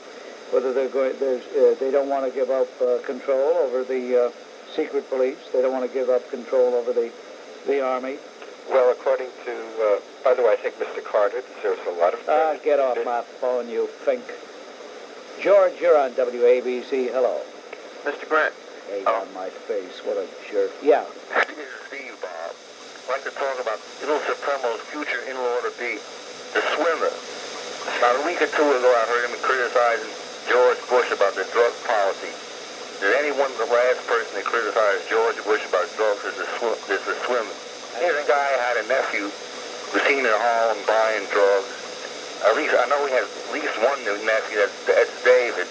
whether they don't want to give up control over the secret police. They don't want to give up control over the army. Well, according to, by the way, I think Mr. Carter deserves a lot of credit. Get off my phone, you fink. George, you're on WABC. Hello. Mr. Grant. Hey, on my face. What a jerk. Yeah. This is Steve, Bob. I'd like to talk about little Supremo's future in-law to be the swimmer. About a week or two ago, I heard him criticizing George Bush about the drug policy. Did anyone, the last person that criticized George Bush about drugs is the swimmer? Here's a guy who had a nephew who's seen at home buying drugs. At least, I know he has at least one new nephew, that's David.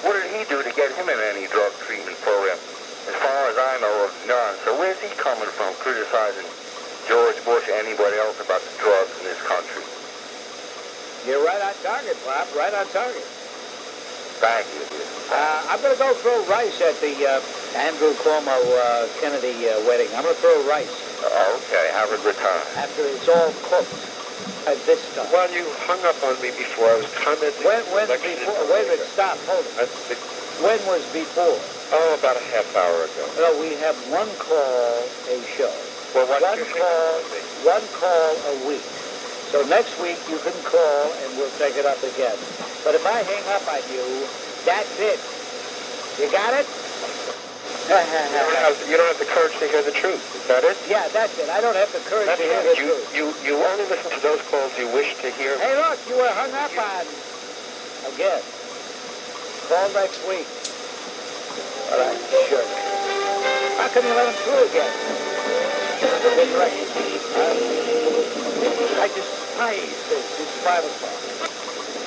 What did he do to get him in any drug treatment program? As far as I know, none. So where's he coming from criticizing George Bush or anybody else about the drugs in this country? You're right on target, Bob. Right on target. Thank you. I'm going to go throw rice at the Andrew Cuomo Kennedy wedding. I'm going to throw rice. Okay, have a good time. After it's all cooked at this time. Well, you hung up on me before. I was commenting. When before? Wait a minute. Stop. Hold it. When was before? Oh, about a half hour ago. No, we have one call a show. Well, one call a week. So next week you can call and we'll take it up again. But if I hang up on you, that's it. You got it? You don't have the courage to hear the truth. Is that it? Yeah, that's it. I don't have the courage to hear the truth. You only listen to those calls you wish to hear. Hey, look, you were hung up on again. Call next week. All right, sure. How come you let him through again? I despise this. It's 5 o'clock.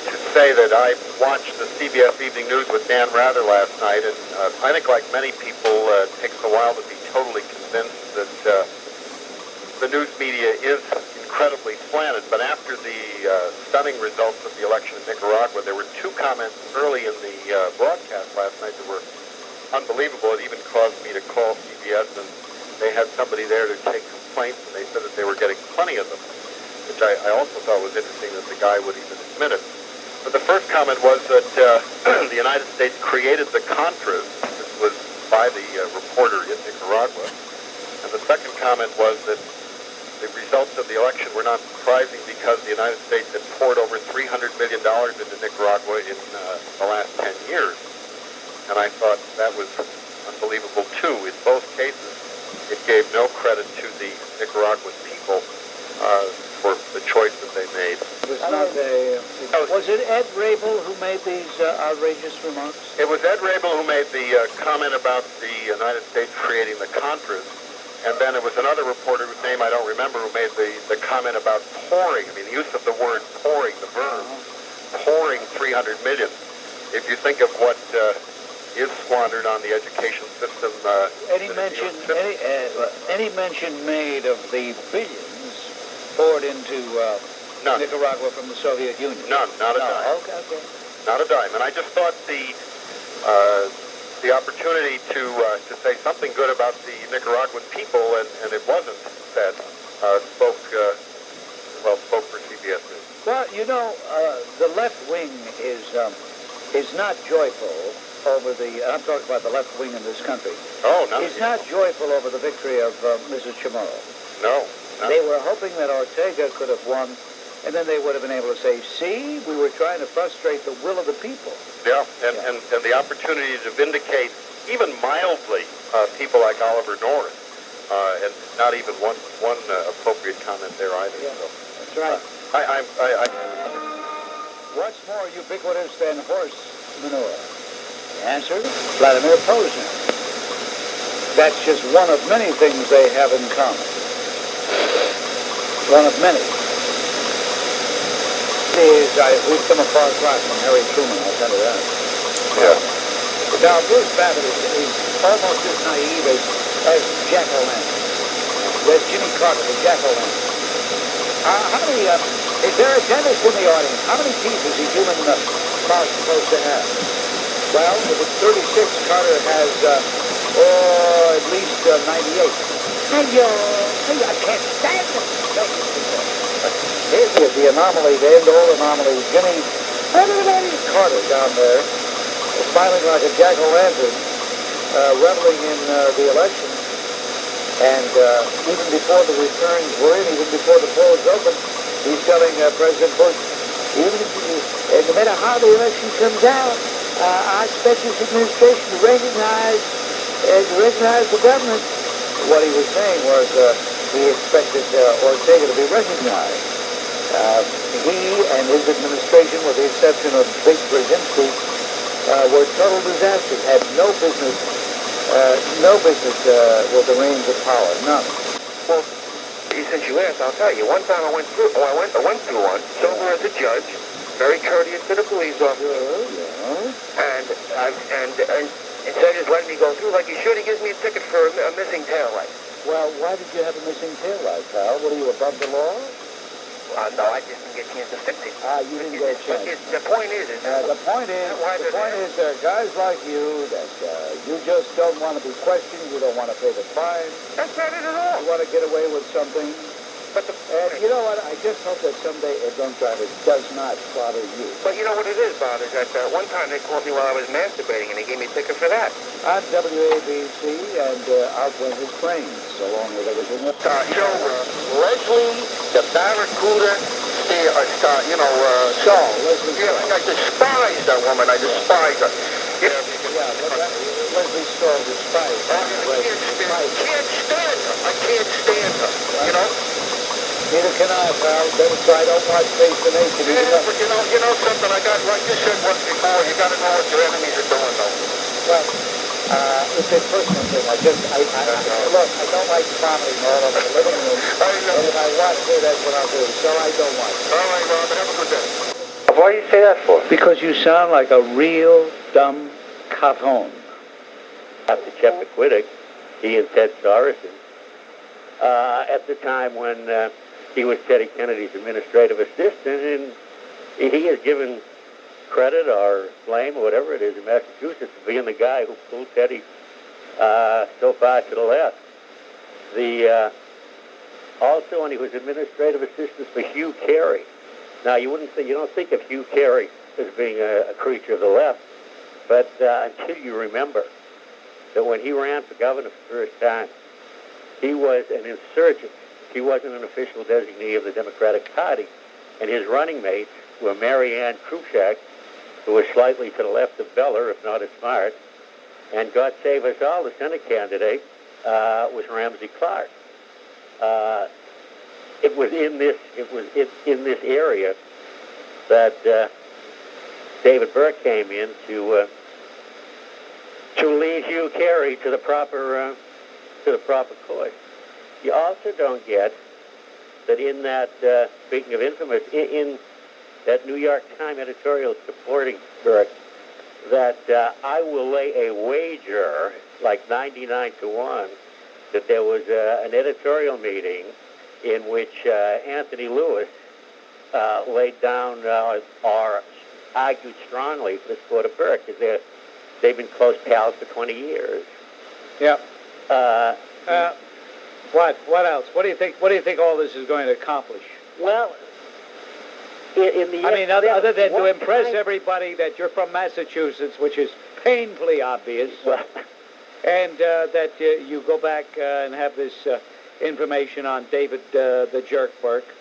To say that I watched the CBS Evening News with Dan Rather last night, and I think like many people, it takes a while to be totally convinced that the news media is incredibly slanted. But after the stunning results of the election in Nicaragua, there were 2 comments early in the broadcast last night that were unbelievable. It even caused me to call CBS, and they had somebody there to take complaints, and they said that they were getting plenty of them, which I also thought was interesting that the guy would even admit it. But the first comment was that the United States created the Contras. This was by the reporter in Nicaragua. And the second comment was that the results of the election were not surprising because the United States had poured over $300 million into Nicaragua in the last 10 years. And I thought that was unbelievable, too. In both cases, it gave no credit to the Nicaraguan people for the choice that they made. Was it Ed Rabel who made these outrageous remarks? It was Ed Rabel who made the comment about the United States creating the Contras, and then it was another reporter whose name I don't remember who made the comment about pouring. I mean, the use of the word pouring, the verb, pouring $300 million. If you think of what is squandered on the education system, any mention made of the billions poured into Nicaragua from the Soviet Union? None, not a dime. Okay. Not a dime. And I just thought the opportunity to say something good about the Nicaraguan people, and it wasn't said, spoke for CBS News. Well, you know, the left wing is not joyful over I'm talking about the left wing in this country. Oh, no. It's not joyful over the victory of Mrs. Chamorro. No. They were hoping that Ortega could have won, and then they would have been able to say, see, we were trying to frustrate the will of the people. Yeah, and the opportunity to vindicate, even mildly, people like Oliver North, and not even one appropriate comment there either. Yeah, so. that's right. What's more ubiquitous than horse manure? The answer, Vladimir Posner. That's just one of many things they have in common. One of many. We've come a far cry from Harry Truman, I'll tell you that. Yeah. Now, Bruce Babbitt is almost as naive as Jack O'Lantern. There's Jimmy Carter, the Jack O'Lantern. How many, is there a dentist in the audience? How many teeth is a human mouth supposed to have? Well, if it's 36, Carter has, at least 98. I can't stand it. Here's the anomaly, the end-all anomaly. Jimmy Carter down there smiling like a jack-o'-lantern, reveling in the election. And even before the returns were in, even before the polls opened, he's telling President Bush, no matter how the election comes out, I expect this administration to recognize the government. What he was saying was he expected Ortega to be recognized. He and his administration, with the exception of Big Brzezinski, were total disasters, had no business with the reins of power, none. Well, since you asked, I'll tell you. One time I went through one, sober as a judge, very courteous to the police officer, and instead of just letting me go through like he should, he gives me a ticket for a missing taillight. Well, why did you have a missing taillight, pal? What, are you above the law? No, I just didn't get a chance to fix it. You didn't get a chance. The point is, the point is, there are guys like you that you just don't want to be questioned. You don't want to pay the fine. That's not it at all. You want to get away with something. But you know what? I just hope that someday a drunk driver does not bother you. But you know what it is, Bob, is that one time they caught me while I was masturbating, and they gave me a ticket for that. On WABC, and out went his brains, so long as everything else. Leslie, the Barracuda, Stahl, Leslie. Yeah, I despise that woman. I despise her. Leslie Stahl despised her. I can't stand her. I can't stand her. You know? Neither can I, pal. So I don't watch Face the Nation. Yeah, but you know something, I got, like you said once before, you got to know what your enemies are doing, though. Well, it's a personal thing. Look, I don't like vomiting all over the living room. And if I watch it, that's what I'll do. So I don't watch it. All right, Robert, have a good day. Why do you say that for? Because you sound like a real dumb cajon. After Chepacquiddick, he and Ted Sorensen, at the time when he was Teddy Kennedy's administrative assistant, and he is given credit or blame or whatever it is in Massachusetts for being the guy who pulled Teddy so far to the left. Also, when he was administrative assistant for Hugh Carey. Now, you don't think of Hugh Carey as being a creature of the left, but until you remember that when he ran for governor for the first time, he was an insurgent. He wasn't an official designee of the Democratic Party. And his running mates were Mary Ann Krupczak, who was slightly to the left of Beller, if not as smart, and God save us all, the Senate candidate was Ramsey Clark. It was in this area that David Burke came in to lead Hugh Carey to the proper course. You also don't get that in that, speaking of infamous, in that New York Times editorial supporting Burke, that I will lay a wager, like 99-1, that there was an editorial meeting in which Anthony Lewis laid down or argued strongly for the support of Burke, because they've been close pals for 20 years. Yeah. What else? What do you think all this is going to accomplish? Well, in the end, other than to impress everybody that you're from Massachusetts, which is painfully obvious, and that you go back and have this information on David the Jerk Burke.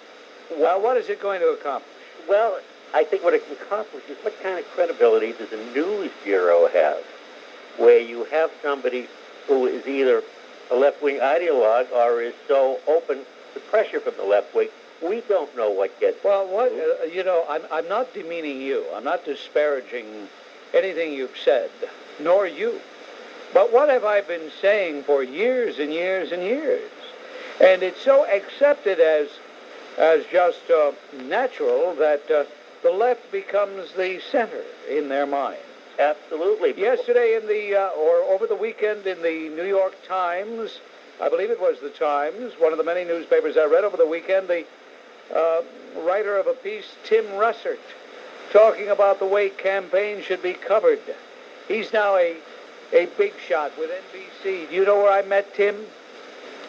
Well, what is it going to accomplish? Well, I think what it can accomplish is what kind of credibility does a news bureau have, where you have somebody who is either a left-wing ideologue or is so open to pressure from the left wing. We don't know what gets. Well, I'm not demeaning you. I'm not disparaging anything you've said, nor you. But what have I been saying for years and years and years? And it's so accepted as just natural that the left becomes the center in their minds. Absolutely. Yesterday or over the weekend in the New York Times, I believe it was the Times, one of the many newspapers I read over the weekend, the writer of a piece, Tim Russert, talking about the way campaigns should be covered. He's now a big shot with NBC. Do you know where I met Tim?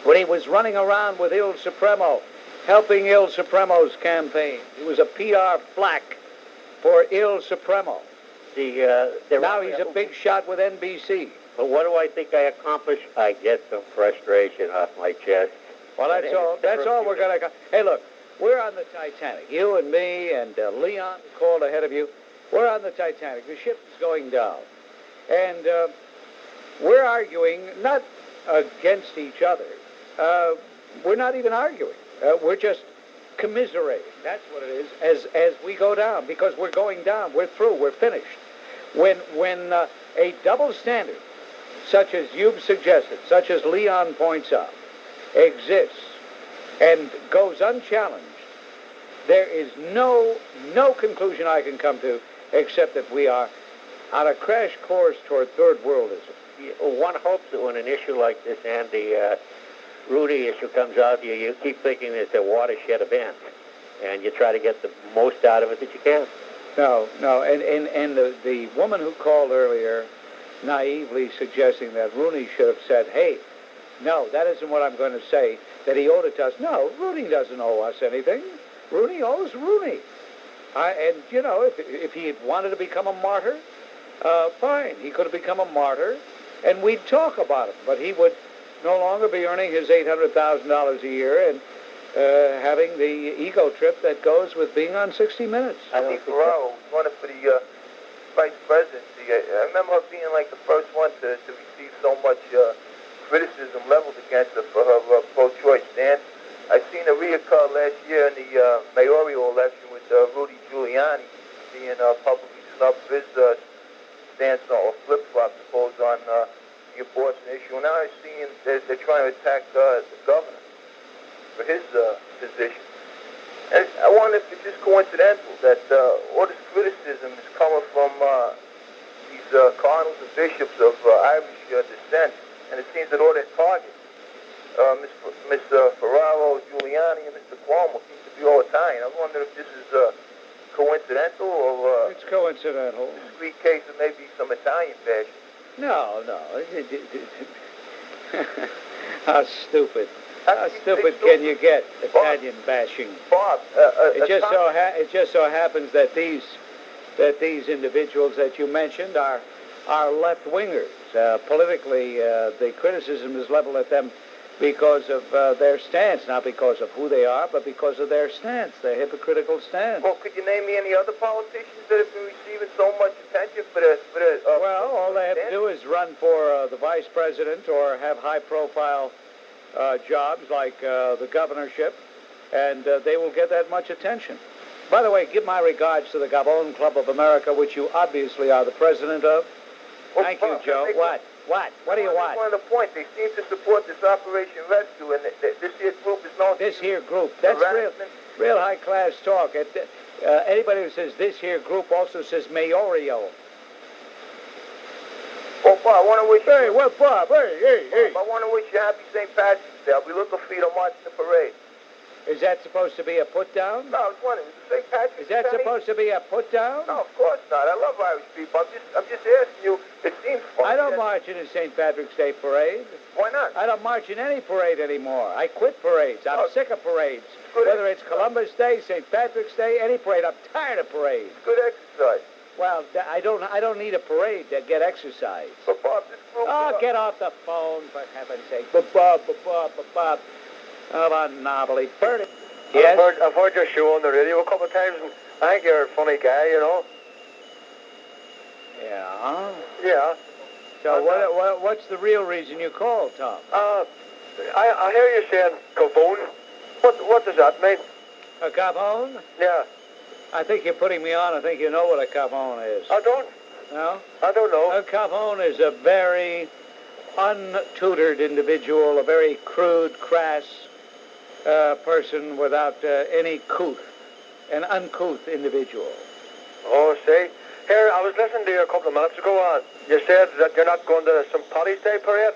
When he was running around with Il Supremo, helping Il Supremo's campaign. He was a PR flack for Il Supremo. Now he's a big shot with NBC. But what do I think I accomplished? I get some frustration off my chest. Well, that's all. That's all we're gonna. Hey, look, we're on the Titanic. You and me and Leon called ahead of you. We're on the Titanic. The ship is going down, and we're arguing not against each other. We're not even arguing. We're just commiserating. That's what it is. As we go down, because we're going down. We're through. We're finished. When a double standard, such as you've suggested, such as Leon points out, exists and goes unchallenged, there is no conclusion I can come to except that we are on a crash course toward third worldism. One hopes that when an issue like this, Andy, Rudy issue comes out, you keep thinking it's a watershed event, and you try to get the most out of it that you can. No, and the woman who called earlier, naively suggesting that Rooney should have said, hey, no, that isn't what I'm going to say, that he owed it to us. No, Rooney doesn't owe us anything. Rooney owes Rooney. And, you know, if he wanted to become a martyr, fine. He could have become a martyr, and we'd talk about it. But he would no longer be earning his $800,000 a year and having the ego trip that goes with being on 60 Minutes. I think Ferraro was running for the vice presidency. I remember her being like the first one to receive so much criticism leveled against her for her pro-choice stance. I've seen her reoccur last year in the mayoral election with Rudy Giuliani being publicly snubbed for his stance or flip-flop, suppose, on the abortion issue. And now I've seen they're trying to attack the governor for his position. And I wonder if it's just coincidental that all this criticism is coming from these cardinals and bishops of Irish descent, and it seems that all their targets, Miss Ferraro, Giuliani, and Mr. Cuomo, seem to be all Italian. I wonder if this is coincidental or it's coincidental. A discrete case of maybe some Italian bashing. No. How stupid. How stupid can you get, Italian bashing? Bob, it just so happens that these individuals that you mentioned are left wingers. Politically, the criticism is leveled at them because of their stance, not because of who they are, but because of their stance, their hypocritical stance. Well, could you name me any other politicians that have been receiving so much attention for well, all they have to do is run for the vice president or have high-profile jobs like the governorship, and they will get that much attention. By the way, give my regards to the Gavon Club of America, which you obviously are the president of. Well, thank you, Joe. What? What do you want? One of the points, they seem to support this Operation Rescue, and this here group is known. This here group, that's real high-class talk. Anybody who says this here group also says mayorio. Well, Bob, I want to wish Hey, what, Bob? Hey. Bob, I want to wish you happy St. Patrick's Day. I'll be looking for you to march in the parade. Is that supposed to be a put-down? No, I was wondering, is it St. Patrick's Day? Is that supposed to be a put-down? No, of course not. I love Irish people. I'm just asking you. It seems funny. I don't march in a St. Patrick's Day parade. Why not? I don't march in any parade anymore. I quit parades. I'm sick of parades. Whether it's Columbus Day, St. Patrick's Day, any parade. I'm tired of parades. Good exercise. Well, I don't need a parade to get exercise. But Bob, this group... Oh, get off the phone, for heaven's sake. Bob. Oh, anomaly. Bertie. Yes? I've heard your show on the radio a couple of times, and I think you're a funny guy, you know. Yeah? Yeah. So what's the real reason you called, Tom? I hear you saying gavon. What does that mean? A gavon? Yeah. I think you're putting me on. I think you know what a gavon is. I don't. No? I don't know. A gavon is a very untutored individual, a very crude, crass person without any couth, an uncouth individual. Oh, see? Here, I was listening to you a couple of minutes ago, you said that you're not going to St. Paddy's Day parade?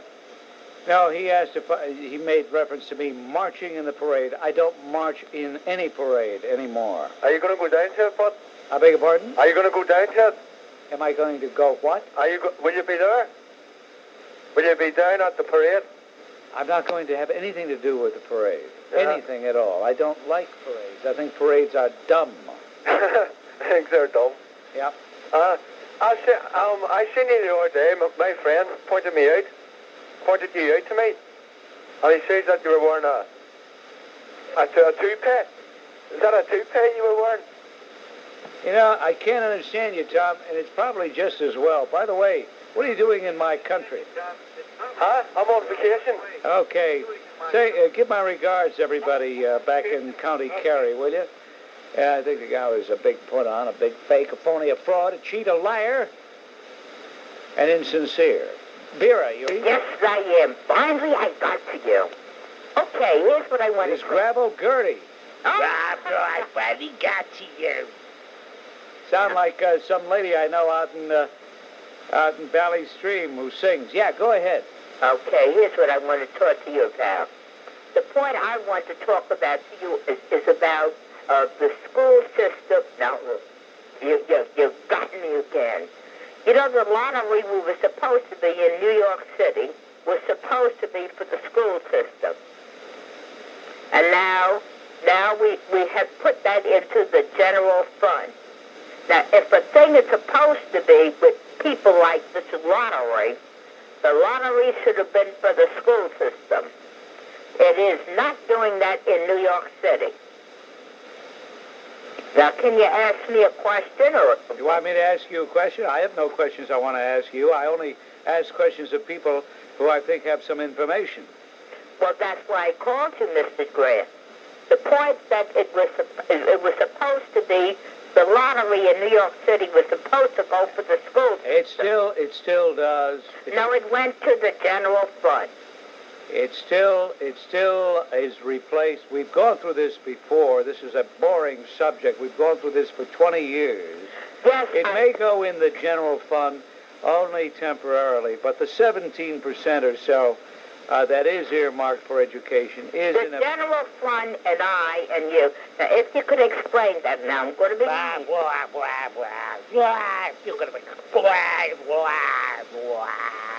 No, he asked if he made reference to me marching in the parade. I don't march in any parade anymore. Are you going to go down to it, bud? I beg your pardon? Are you going to go down to it? Am I going to go what? Will you be there? Will you be down at the parade? I'm not going to have anything to do with the parade. Yeah. Anything at all. I don't like parades. I think parades are dumb. I think they're dumb. Yep. I seen you the other day. My friend pointed you out to me, and he says that you were wearing a toupee. Is that a toupee you were wearing? You know, I can't understand you, Tom, and it's probably just as well. By the way, what are you doing in my country? Huh? I'm on vacation. Okay. Say, give my regards, everybody, back in County Kerry, will you? I think the guy was a big put-on, a big fake, a phony, a fraud, a cheat, a liar, and insincere. Vera, you... Yes, I am. Finally, I got to you. Okay, here's what I want to say. Gravel Gertie. I finally got to you. Sound like some lady I know out in Valley Stream who sings. Yeah, go ahead. Okay, here's what I want to talk to you about. The point I want to talk about to you is about the school system. Now, you've gotten me again. You know, the lottery we were supposed to be in New York City was supposed to be for the school system. And now we have put that into the general fund. Now, if a thing is supposed to be with people like this lottery, the lottery should have been for the school system. It is not doing that in New York City. Now, can you ask me a question, or... You want me to ask you a question? I have no questions I want to ask you. I only ask questions of people who I think have some information. Well, that's why I called you, Mr. Grant. The point that it was supposed to be, the lottery in New York City was supposed to go for the school system. It still does. No, it went to the general fund. It still is replaced. We've gone through this before. This is a boring subject. We've gone through this for 20 years. Yes, it may go in the general fund only temporarily, but the 17% or so that is earmarked for education is the general fund, and I and you. Now, if you could explain that, now I'm going to be. You're going to be.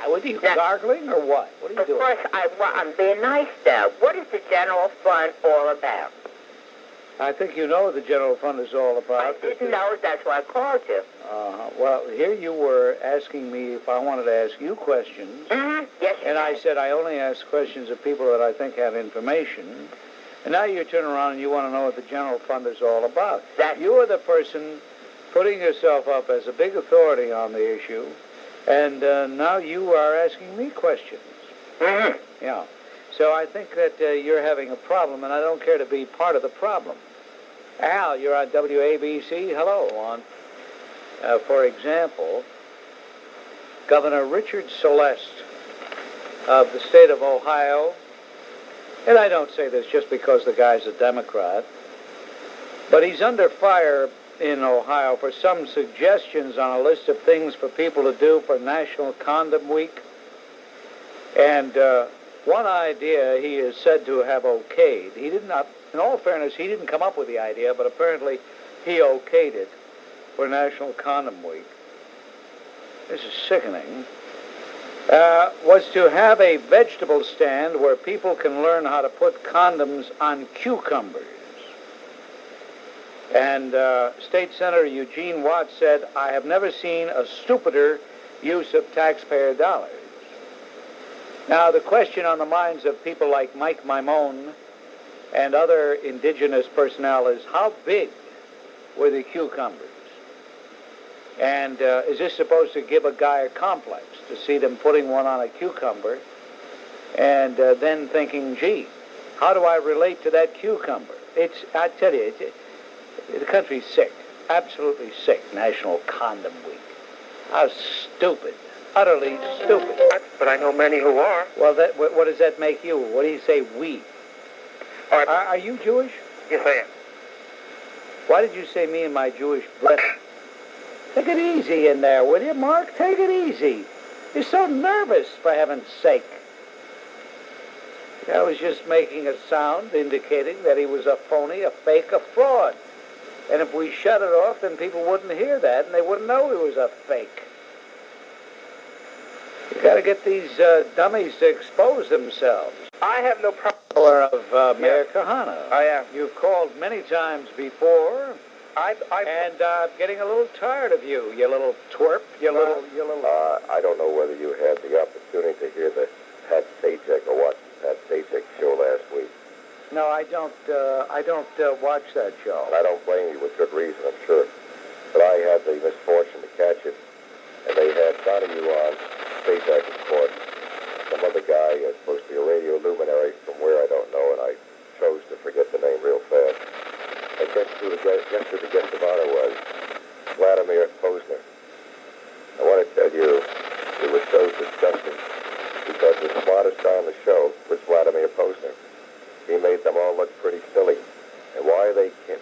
What are you gargling or what? What are you doing? Of course, I'm being nice now. What is the general fund all about? I think you know what the general fund is all about. I didn't know. That's why I called you. Well, here you were asking me if I wanted to ask you questions. Mm-hmm. Yes. And I said I only ask questions of people that I think have information. And now you turn around and you want to know what the general fund is all about. You are the person putting yourself up as a big authority on the issue. And now you are asking me questions. Mm-hmm. Yeah. So I think that you're having a problem, and I don't care to be part of the problem. Al, you're on WABC. Hello. For example, Governor Richard Celeste of the state of Ohio, and I don't say this just because the guy's a Democrat, but he's under fire in Ohio for some suggestions on a list of things for people to do for National Condom Week. And one idea he is said to have okayed. He did not, in all fairness, he didn't come up with the idea, but apparently he okayed it for National Condom Week. This is sickening. Was to have a vegetable stand where people can learn how to put condoms on cucumbers. And State Senator Eugene Watts said, I have never seen a stupider use of taxpayer dollars. Now, the question on the minds of people like Mike Maimone and other indigenous personnel is, how big were the cucumbers? And is this supposed to give a guy a complex to see them putting one on a cucumber and then thinking, gee, how do I relate to that cucumber? I tell you, the country's sick, absolutely sick. National Condom Week. How stupid. Utterly stupid. But I know many who are. Well, what does that make you? What do you say, we? Are you Jewish? Yes, I am. Why did you say me and my Jewish brethren? Take it easy in there, will you, Mark? Take it easy. You're so nervous, for heaven's sake. I was just making a sound indicating that he was a phony, a fake, a fraud. And if we shut it off, then people wouldn't hear that, and they wouldn't know he was a fake. You got to get these dummies to expose themselves. I have no problem. Or of Mayor Kahane. I am. You've called many times before. And I'm getting a little tired of you, you little twerp, you little... I don't know whether you had the opportunity to hear the Pat Sajak or watch the Pat Sajak show last week. No, I don't watch that show. And I don't blame you, with good reason, I'm sure. But I had the misfortune to catch it, and they had Donahue on, Sajak, of course, some other guy, supposed to be a radio luminary from where I don't know, and I chose to forget the name real fast. And guess who the guest of honor was? Vladimir Posner. I want to tell you, it was so disgusting, because the smartest guy on the show was Vladimir Posner. He made them all look pretty silly. And why they can't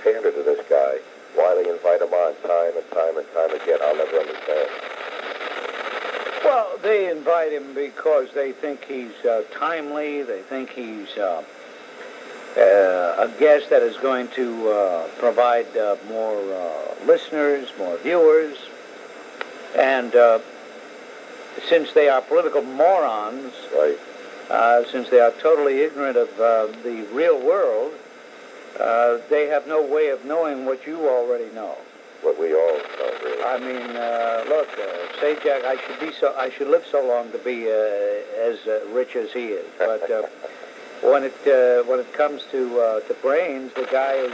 pander to this guy, why they invite him on time and time and time again, I'll never understand. Well, they invite him because they think he's timely. They think he's a guest that is going to provide more listeners, more viewers. And since they are political morons, right. Since they are totally ignorant of the real world, they have no way of knowing what you already know. What we all know, really. I mean, look, Sajak, I should live so long to be as rich as he is. But when it comes to brains, the guy is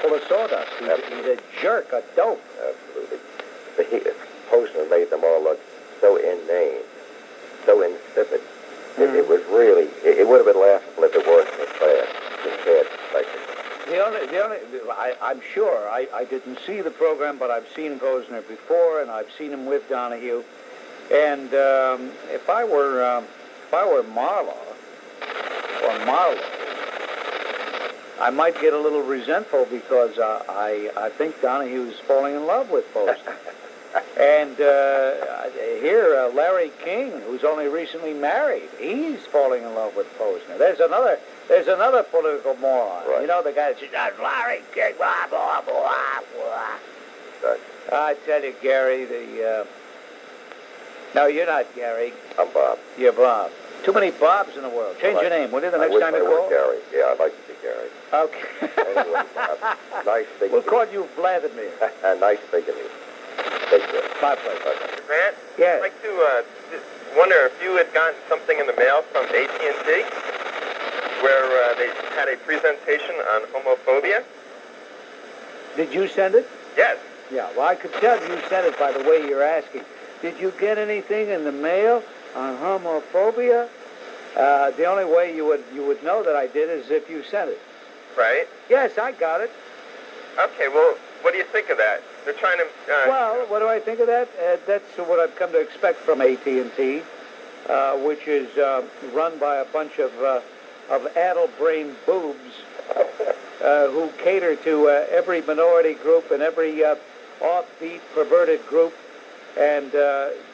full of sawdust. He's a jerk, a dope. Absolutely. Posner made them all look so inane, so insipid. It was really, it would have been laughable if it weren't so bad. I'm sure, I didn't see the program, but I've seen Posner before, and I've seen him with Donahue. And if I were Marlowe, I might get a little resentful because I think Donahue's falling in love with Posner. And here, Larry King, who's only recently married, he's falling in love with Posner. There's another political moron. Right. You know, the guy that says, "That's Larry King, blah, blah, blah, blah." I tell you, Gary, no, you're not Gary. I'm Bob. You're Bob. Too many Bobs in the world. Change your name, will you, the next time you call? Gary. Yeah, I'd like to be Gary. Okay. Anyway, Bob, nice speaking we'll call you Vladimir. Nice speaking to you. Take care. My pleasure. Grant? Yes. I'd like to just wonder if you had gotten something in the mail from AT&T where they had a presentation on homophobia. Did you send it? Yes. Yeah, well, I could tell you sent it by the way you're asking. Did you get anything in the mail on homophobia? The only way you would know that I did is if you sent it. Right. Yes, I got it. Okay, well, what do you think of that? They're trying to... well, what do I think of that? That's what I've come to expect from AT&T, which is run by a bunch of addle-brained boobs who cater to every minority group and every offbeat, perverted group and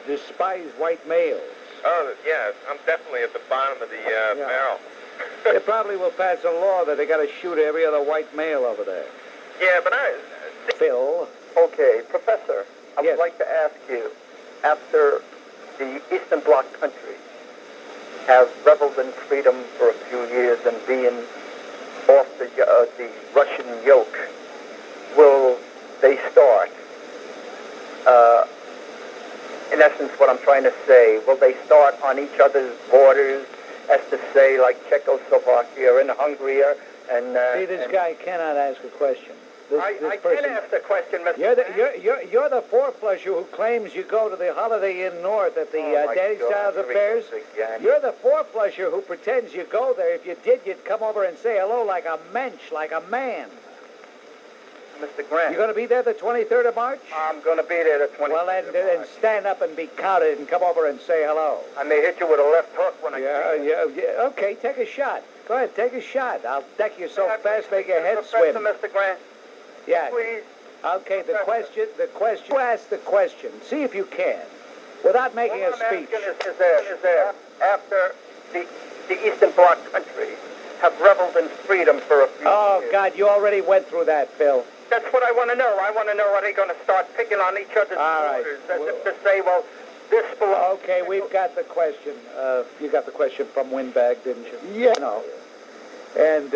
despise white males. Oh, yeah, I'm definitely at the bottom of the barrel. They probably will pass a law that they got to shoot every other white male over there. Yeah, but Phil? Okay, Professor, I would like to ask you, after the Eastern Bloc countries have reveled in freedom for a few years and being off the Russian yoke, will they start, in essence what I'm trying to say, will they start on each other's borders, as to say, like Czechoslovakia and Hungary and... See, this guy cannot ask a question. I can ask the question, Mr. You're the four-flusher who claims you go to the Holiday Inn North at the Daddy Styles Affairs. You're the four-flusher who pretends you go there. If you did, you'd come over and say hello like a mensch, like a man. Mr. Grant. You going to be there the 23rd of March? I'm going to be there the 23rd Well, then stand up and be counted and come over and say hello. I may hit you with a left hook when I Yeah. Okay, take a shot. Go ahead, take a shot. I'll deck you so fast make your head swim. Mr. Grant. Yes. Please. Okay, the question. You ask the question. See if you can, without making a speech. Is there after the Eastern Bloc countries have reveled in freedom for a few years? Oh, God, you already went through that, Phil. That's what I want to know. I want to know, are they going to start picking on each other's borders? As if to say, well, this belongs... Okay, we've got the question. You got the question from Windbag, didn't you? Yeah. No. and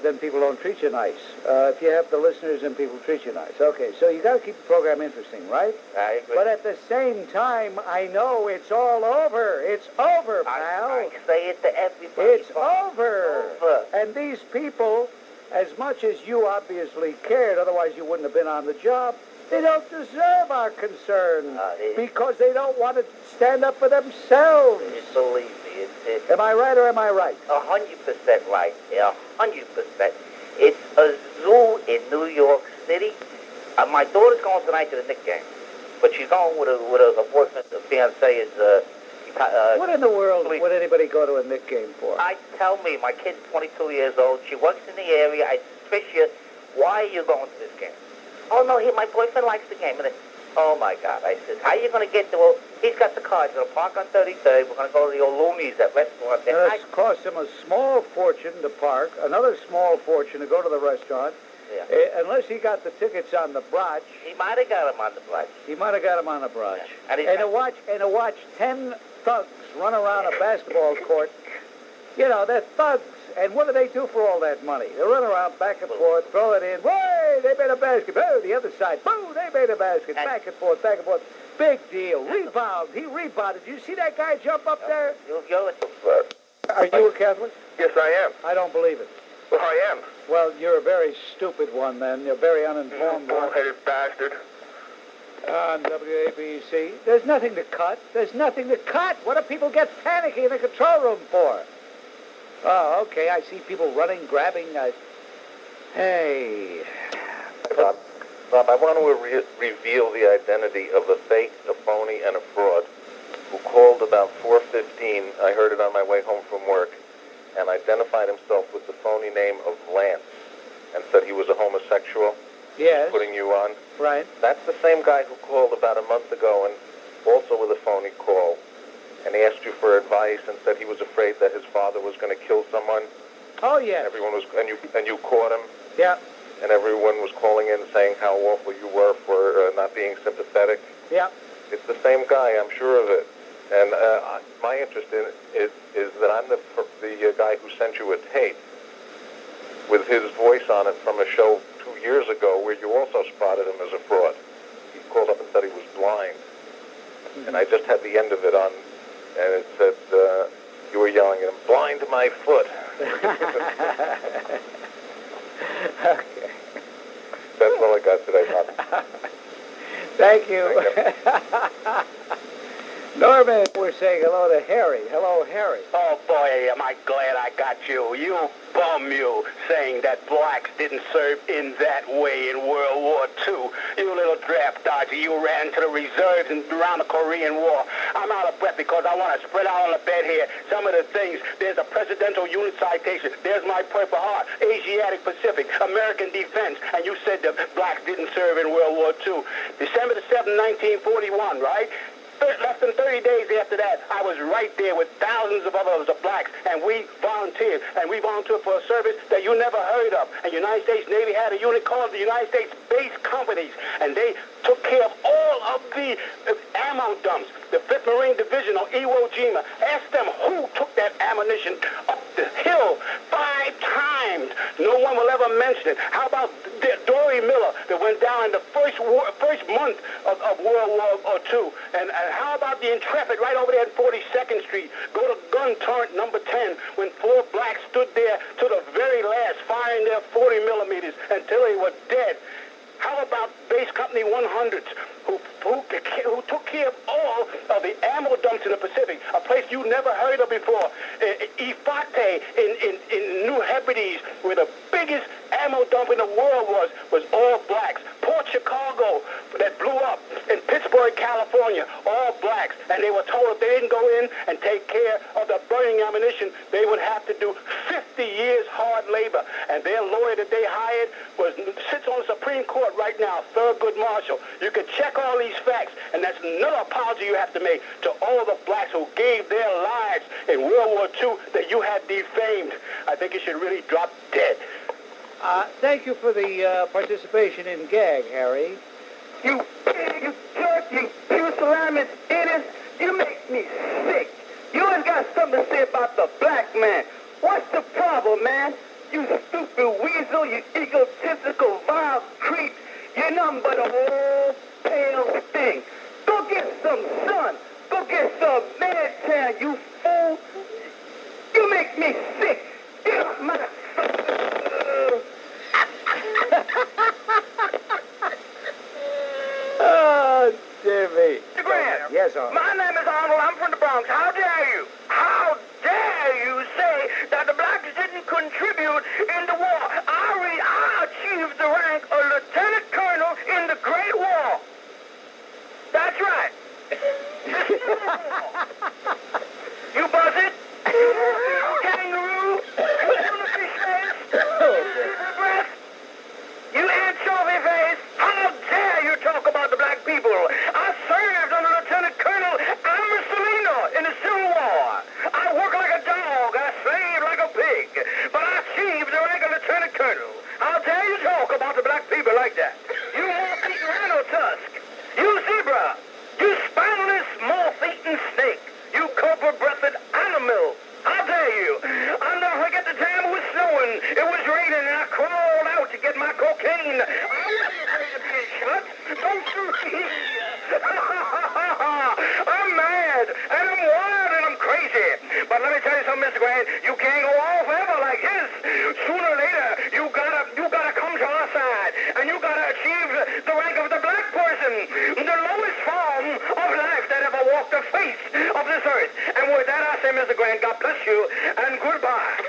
then people don't treat you nice. If you have the listeners, then people treat you nice. Okay, so you got to keep the program interesting, right? I agree. But at the same time, I know it's all over. It's over, pal. I say it to everybody. It's over. And these people, as much as you obviously cared, otherwise you wouldn't have been on the job, they don't deserve our concern because they don't want to stand up for themselves. Believe me, am I right or am I right? 100% right. 100%. It's a zoo in New York City. My daughter's going tonight to the Knicks game, but she's going with a boyfriend, a fiancé is. What in the world would anybody go to a Knicks game for? Tell me, my kid's 22 years old. She works in the area. I said, Tricia, why are you going to this game? Oh, no, my boyfriend likes the game. And oh, my God. I said, how are you going to get there? Well, he's got the car. He's going to park on 33rd. We're going to go to the old Rooney's, that restaurant there. Now, it's cost him a small fortune to park, another small fortune to go to the restaurant. Yeah. Unless he got the tickets on the brunch. He might have got him on the brunch. He might have got him on the brunch. Yeah. And to watch 10 thugs run around a basketball court. You know, they're thugs. And what do they do for all that money? They run around back and forth, throw it in. Way, they made a basket. Oh, the other side. Boom, they made a basket. Back and forth, back and forth. Big deal. Rebound. He rebounded. Did you see that guy jump up there? Are you a Catholic? Yes, I am. I don't believe it. Well, I am. Well, you're a very stupid one, then. You're a very uninformed one. Bull-headed bastard. On WABC. There's nothing to cut. There's nothing to cut. What do people get panicky in the control room for? Oh, okay. I see people running, grabbing. Hey. Bob, I want to reveal the identity of a fake, a phony, and a fraud who called about 4:15. I heard it on my way home from work, and identified himself with the phony name of Lance and said he was a homosexual. Yes. Putting you on. Right. That's the same guy who called about a month ago and also with a phony call and asked you for advice and said he was afraid that his father was going to kill someone. Oh, yes. Everyone was, and you caught him. Yeah. And everyone was calling in saying how awful you were for not being sympathetic. Yeah. It's the same guy, I'm sure of it. And my interest in it is that I'm the guy who sent you a tape with his voice on it from a show 2 years ago where you also spotted him as a fraud. He called up and said he was blind. Mm-hmm. And I just had the end of it on, and it said you were yelling at him, "Blind to my foot." Okay. That's all I got today, Bob. Thank you. Norman, we're saying hello to Harry. Hello, Harry. Oh, boy, am I glad I got you. You bum, you, saying that blacks didn't serve in that way in World War II. You little draft dodger, you ran to the reserves and around the Korean War. I'm out of breath because I want to spread out on the bed here some of the things. There's a presidential unit citation. There's my Purple Heart, Asiatic Pacific, American Defense. And you said that blacks didn't serve in World War II. December the 7th, 1941, right? Less than 30 days after that, I was right there with thousands of others of blacks, and we volunteered. And we volunteered for a service that you never heard of. And the United States Navy had a unit called the United States Base Companies, and they took care of all of the ammo dumps. The 5th Marine Division on Iwo Jima. Ask them who took that ammunition up the hill 5 times. No one will ever mention it. How about Dory Miller that went down in the first month of World War II? And how about the Intrepid right over there at 42nd Street? Go to gun turret number 10 when 4 blacks stood there to the very last, firing their 40 millimeters until they were dead. How about Base Company 100s, who took care of all of the ammo dumps in the Pacific, a place you never heard of before? Ifate in New Hebrides, where the biggest ammo dump in the world was all blacks. Port Chicago, that blew up in Pittsburgh, California, all blacks. And they were told if they didn't go in and take care of the burning ammunition, they would have to do 50 years hard labor. And their lawyer that they hired sits on the Supreme Court right now, Thurgood Marshall. You can check all these facts, and that's another apology you have to make to all the blacks who gave their lives in World War II that you have defamed. I think you should really drop dead. Thank you for the participation in Gag, Harry. You jerk, you pusillanimous idiot. You make me sick. You always got something to say about the black man. What's the problem, man? make me sick. Get off my... Oh, dear me. Mr. Grant. Yes, Arnold. My name is Arnold. I'm from the Bronx. How dare you? How dare you say that the blacks didn't contribute in the war? I achieved the rank of lieutenant colonel in the Great War. That's right. You buzz it? You kangaroo? You fish face? Breath? You anchovy face? How dare you talk about the black people? I served under Lieutenant Colonel Amersalino in the Civil War. I worked like a dog. I slaved like a pig. But I achieved the rank of Lieutenant Colonel. How dare you talk about the black people like that? You moth-eaten rhino tusk. You zebra. You spineless moth-eaten snake. You cobra-breathed animal. How dare you? I'll never forget the time it was snowing. It was raining and I crawled out to get my cocaine. I wasn't afraid of being shot. Don't you see? I'm mad and I'm wild and I'm crazy. But let me tell you something, Mr. Grant. You can't go on forever like this. Sooner or later, you gotta come to our side and you gotta achieve the rank of the black person, the lowest form of life that ever walked the face of this earth. And with that, I say, Mr. Grant, God bless you and goodbye.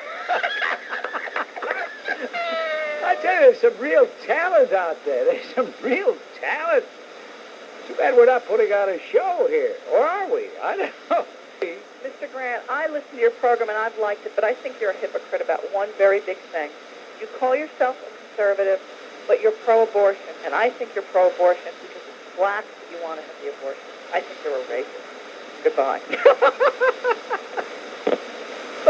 I tell you, there's some real talent out there. There's some real talent. Too bad we're not putting on a show here. Or are we? I don't know. Mr. Grant, I listen to your program and I've liked it, but I think you're a hypocrite about one very big thing. You call yourself a conservative, but you're pro-abortion, and I think you're pro-abortion because it's blacks that you want to have the abortion. I think you're a racist. Goodbye.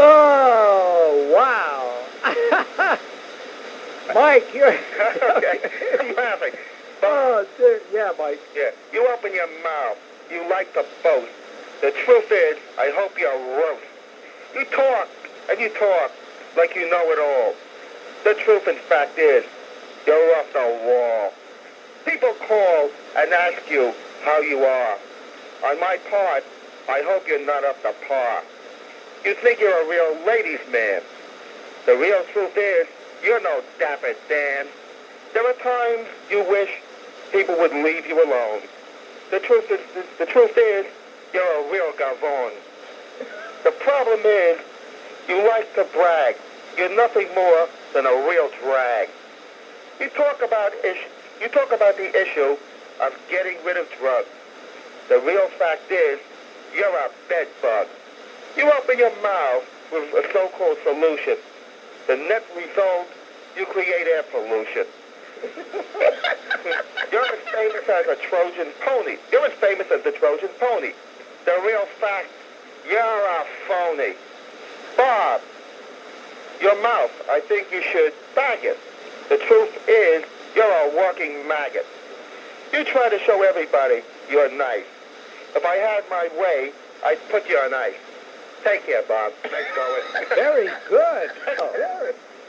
Oh, wow. Mike, you're... Okay, I'm laughing. Oh, dear. Yeah, Mike. Yeah, you open your mouth. You like to boast. The truth is, I hope you're roast. You talk, and you talk like you know it all. The truth, in fact, is, you're off the wall. People call and ask you how you are. On my part, I hope you're not up to par. You think you're a real ladies' man. The real truth is, you're no dapper Dan. There are times you wish people would leave you alone. The truth is, you're a real gavon. The problem is, you like to brag. You're nothing more than a real drag. You talk about the issue of getting rid of drugs. The real fact is, you're a bed bug. You open your mouth with a so-called solution. The net result, you create air pollution. You're as famous as a Trojan pony. You're as famous as the Trojan pony. The real fact, you're a phony. Bob, your mouth, I think you should bag it. The truth is, you're a walking maggot. You try to show everybody you're nice. If I had my way, I'd put you on ice. Take care, Bob. Nice going. Very good.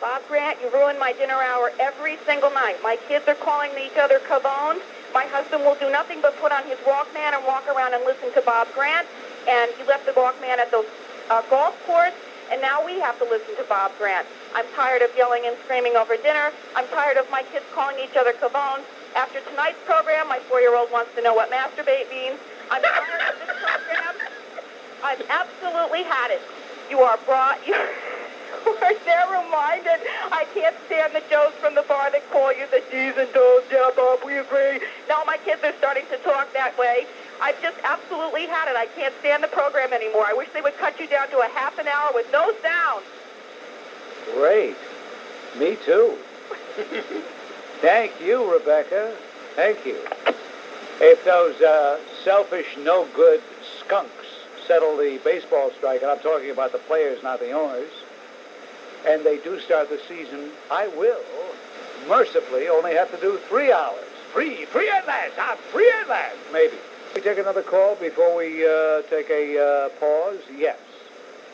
Bob Grant, you ruin my dinner hour every single night. My kids are calling each other cavons. My husband will do nothing but put on his Walkman and walk around and listen to Bob Grant. And he left the Walkman at the golf course, and now we have to listen to Bob Grant. I'm tired of yelling and screaming over dinner. I'm tired of my kids calling each other cavons. After tonight's program, my 4-year-old wants to know what masturbate means. I'm tired of this program. I've absolutely had it. You are narrow-minded. I can't stand the Joes from the bar that call you the D's and Do's. Yeah, Bob, we agree. Now my kids are starting to talk that way. I've just absolutely had it. I can't stand the program anymore. I wish they would cut you down to a half an hour with no sound. Great. Me too. Thank you, Rebecca. Thank you. If those selfish, no-good skunks settle the baseball strike, and I'm talking about the players, not the owners, and they do start the season, I will mercifully only have to do 3 hours. Free at last. Free at last, maybe. We take another call before we take a pause? Yes.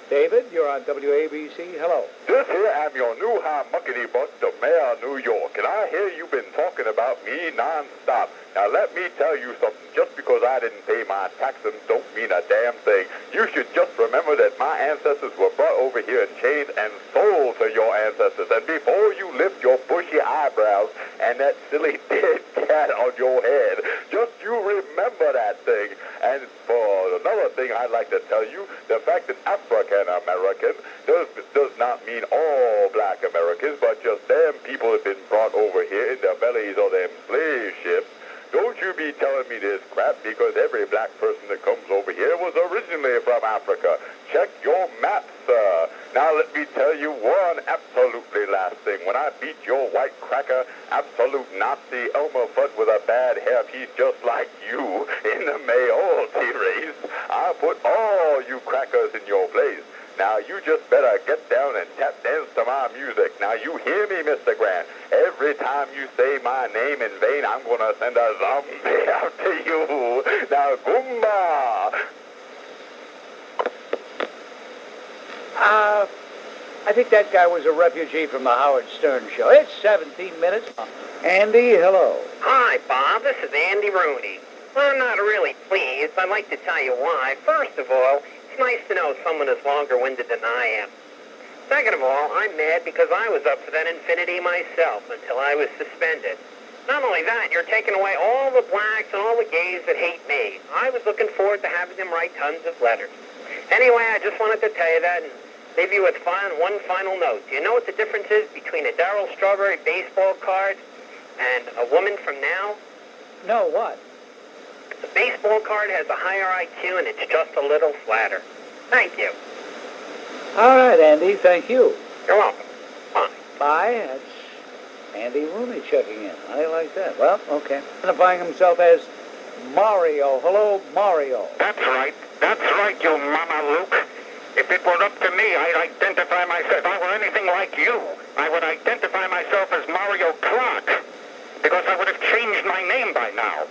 David, you're on WABC. Hello. This here am your new high muckety buck, the mayor of New York, and I hear you've been talking about me nonstop. Now let me tell you something. Just because I didn't pay my taxes don't mean a damn thing. You should just remember that my ancestors were brought over here in chains and sold to your ancestors. And before you lift your bushy eyebrows and that silly dead cat on your head, just you remember that thing. And for another thing I'd like to tell you, the fact that African American does not mean all black Americans, but just them people have been brought over here in the bellies of them slave ships. Don't you be telling me this crap, because every black person that comes over here was originally from Africa. Check your maps, sir. Now let me tell you one absolutely last thing. When I beat your white cracker, absolute Nazi Elmer Fudd with a bad hairpiece just like you in the mayoralty race, I put all you crackers in your place. Now, you just better get down and tap dance to my music. Now, you hear me, Mr. Grant? Every time you say my name in vain, I'm going to send a zombie out to you. Now, Goomba! I think that guy was a refugee from the Howard Stern show. It's 17 minutes. Andy, hello. Hi, Bob. This is Andy Rooney. Well, I'm not really pleased. I'd like to tell you why. First of all, it's nice to know someone is longer-winded than I am. Second of all, I'm mad because I was up for that Infiniti myself until I was suspended. Not only that, you're taking away all the blacks and all the gays that hate me. I was looking forward to having them write tons of letters. Anyway, I just wanted to tell you that and leave you with one final note. Do you know what the difference is between a Darryl Strawberry baseball card and a woman from now? No, what? The baseball card has a higher IQ and it's just a little flatter. Thank you. All right, Andy, thank you. You're welcome. Bye. Bye. That's Andy Rooney checking in. I like that. Well, okay. Identifying himself as Mario. Hello, Mario. That's right, you Mama Luke. If it were up to me, I'd identify myself. If I were anything like you, I would identify myself as Mario Clark, because I would have changed my name by now.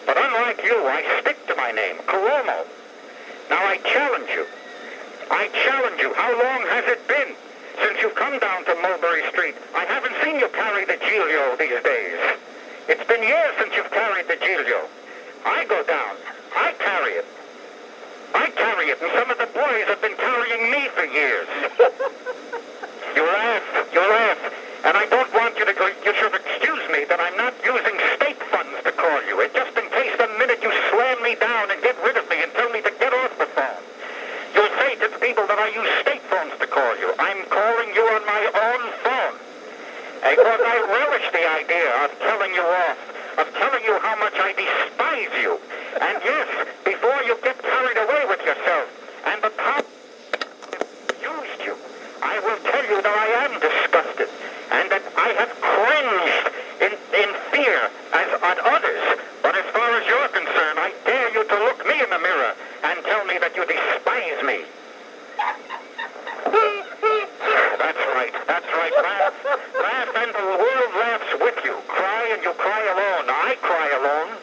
But unlike you, I stick to my name, Cuomo. Now I challenge you. How long has it been since you've come down to Mulberry Street? I haven't seen you carry the Giglio these days. It's been years since you've carried the Giglio. I go down. I carry it, and some of the boys have been carrying me for years. You laugh, and I don't want you to go. You should excuse me that I'm not using state funds to call you. It just in case the minute you slam me down and get rid of me and tell me to get off the phone, you'll say to the people that I use state phones to call you. I'm calling you on my own phone. Because I relish the idea of telling you off, of telling you how much I despise you. And yes, before you get carried away with yourself and the power used you, I will tell you that I am disgusted and that I have cringed in fear as on others. But as far as you're concerned, I dare you to look me in the mirror and tell me that you despise me. That's right, laugh and the world laughs with you. Cry and you cry alone. I cry alone.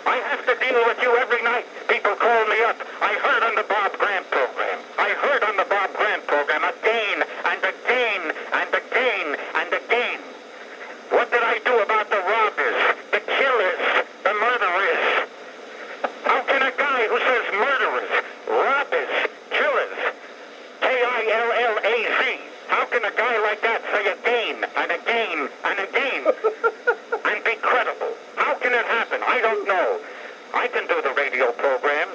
I have to deal with you every night. People call me up. I heard on the Bob Grant program again and again and again and again. What did I do about the robbers, the killers, the murderers? How can a guy who says murderers, robbers, killers, K-I-L-L-A-Z, how can a guy like that say again and again and again and be credible? How can it happen? I don't know. I can do the radio program.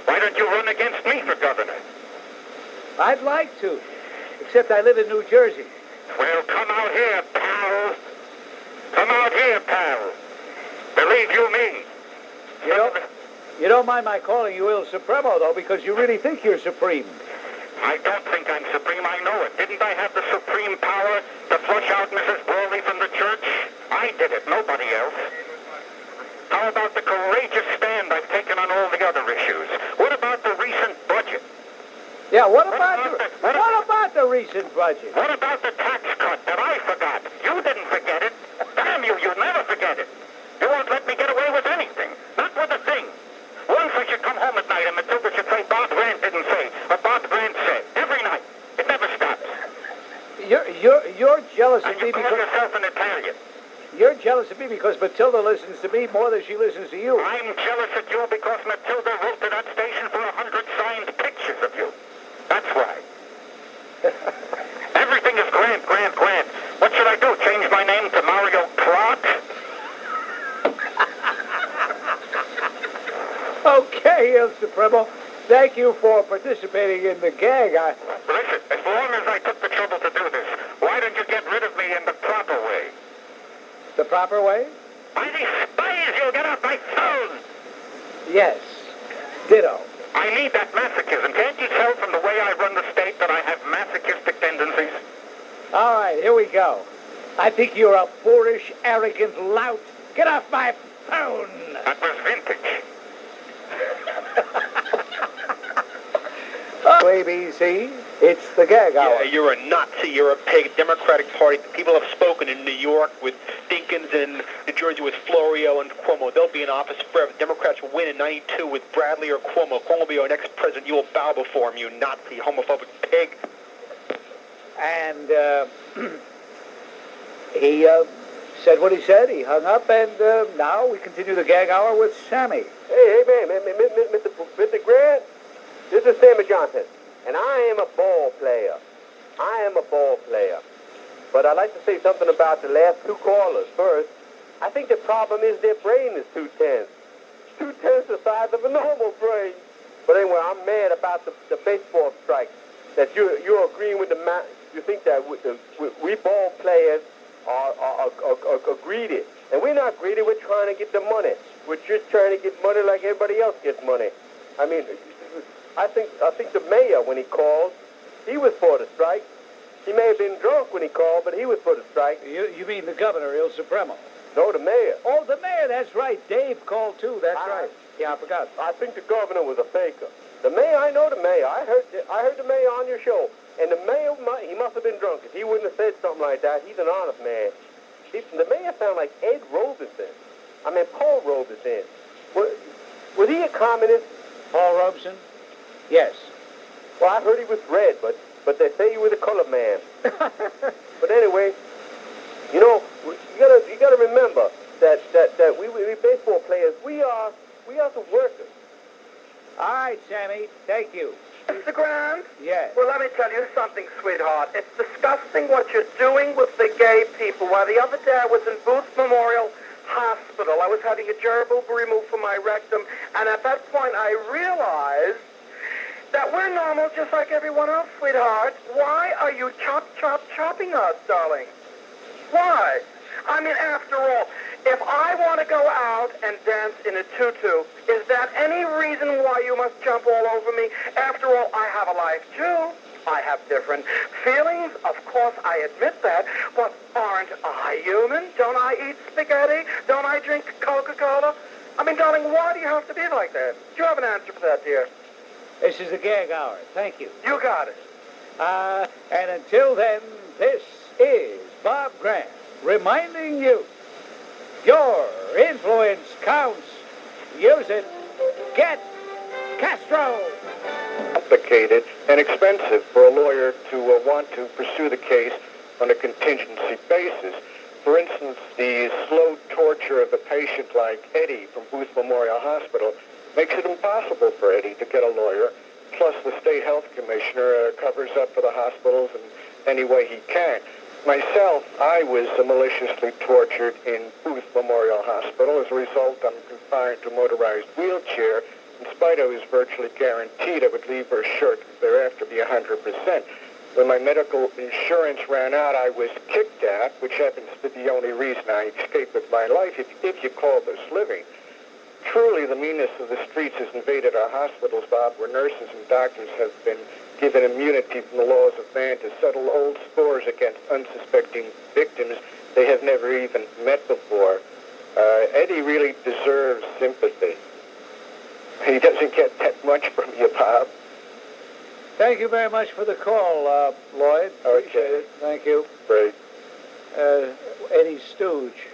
Why don't you run against me for governor? I'd like to, except I live in New Jersey. Well, come out here, pal. Come out here, pal. Believe you me. You don't mind my calling you Il Supremo, though, because you really think you're supreme. I don't think I'm supreme. I know it. Didn't I have the supreme power to flush out Mrs. Brawley from the church? I did it, nobody else. How about the courageous stand I've taken on all the other issues? What about the recent budget? Yeah, what about the recent budget? What about the tax cut that I forgot? You didn't forget it. Damn you, you'll never forget it. You won't let me get away with anything. Not with a thing. Once I should come home at night and Matilda should say Bob Grant didn't say, or jealous And of me you call because... yourself an Italian. You're jealous of me because Matilda listens to me more than she listens to you. I'm jealous of you because Matilda wrote to that station for 100 signed pictures of you. That's why. Everything is grand, grand, grand. What should I do? Change my name to Mario Clark? Okay, Il Supremo. Thank you for participating in the gag. Listen, as long as I took the trouble to do this, why didn't you get rid of me in the proper way? The proper way? I despise you! Get off my phone! Yes. Ditto. I need that masochism. Can't you tell from the way I run the state that I have masochistic tendencies? All right, here we go. I think you're a boorish, arrogant lout. Get off my phone! That was vintage. ABC, it's the gag hour. Yeah, you're a Nazi, you're a pig. Democratic Party, people have spoken in New York with Dinkins and New Jersey with Florio and Cuomo. They'll be in office forever. Democrats will win in 92 with Bradley or Cuomo. Cuomo will be our next president. You will bow before him, you Nazi, homophobic pig. And he said what he said. He hung up, and now we continue the gag hour with Sammy. Hey, man, Mr. Grant, this is Sammy Johnson, and I am a ball player. But I'd like to say something about the last two callers. First, I think the problem is their brain is 2/10. 2/10 the size of a normal brain. But anyway, I'm mad about the baseball strike. That you're agreeing with the man. You think that we ball players are greedy. And we're not greedy. We're trying to get the money. We're just trying to get money like everybody else gets money. I mean, I think the mayor, when he called, he was for the strike. He may have been drunk when he called, but he was for the strike. You mean the governor, Il Supremo? No, the mayor. Oh, the mayor, that's right. Dave called, too. That's right. Yeah, I forgot. I think the governor was a faker. The mayor, I know the mayor. I heard the mayor on your show. And the mayor, he must have been drunk. If he wouldn't have said something like that, he's an honest man. The mayor sounded like Ed Robeson. I mean, Paul Robeson. Was he a communist? Paul Robeson? Yes. Well, I heard he was red, but they say he was a colored man. But anyway, you know, you gotta remember that we baseball players, we are the workers. All right, Sammy. Thank you. Mr. Grant? Yes. Well, let me tell you something, sweetheart. It's disgusting what you're doing with the gay people. Why, the other day I was in Booth Memorial Hospital. I was having a gerbil removed from my rectum, and at that point I realized that we're normal just like everyone else, sweetheart. Why are you chopping us, darling? Why? I mean, after all, if I want to go out and dance in a tutu, is that any reason why you must jump all over me? After all, I have a life, too. I have different feelings. Of course, I admit that. But aren't I human? Don't I eat spaghetti? Don't I drink Coca-Cola? I mean, darling, why do you have to be like that? Do you have an answer for that, dear? This is the gag hour. Thank you. You got it. And until then, this is Bob Grant reminding you, your influence counts. Use it. Get Castro. Complicated and expensive for a lawyer to want to pursue the case on a contingency basis. For instance, the slow torture of a patient like Eddie from Booth Memorial Hospital makes it impossible for Eddie to get a lawyer. Plus, the state health commissioner covers up for the hospitals in any way he can. Myself, I was maliciously tortured in Booth Memorial Hospital. As a result, I'm confined to a motorized wheelchair. In spite, I was virtually guaranteed I would leave her shirt thereafter be 100%. When my medical insurance ran out, I was kicked out, which happens to be the only reason I escaped with my life, if you call this living. Truly, the meanness of the streets has invaded our hospitals, Bob, where nurses and doctors have been given immunity from the laws of man to settle old scores against unsuspecting victims they have never even met before. Eddie really deserves sympathy. He doesn't get that much from you, Bob. Thank you very much for the call, Lloyd. Appreciate it. Thank you. Great. Eddie Stooge.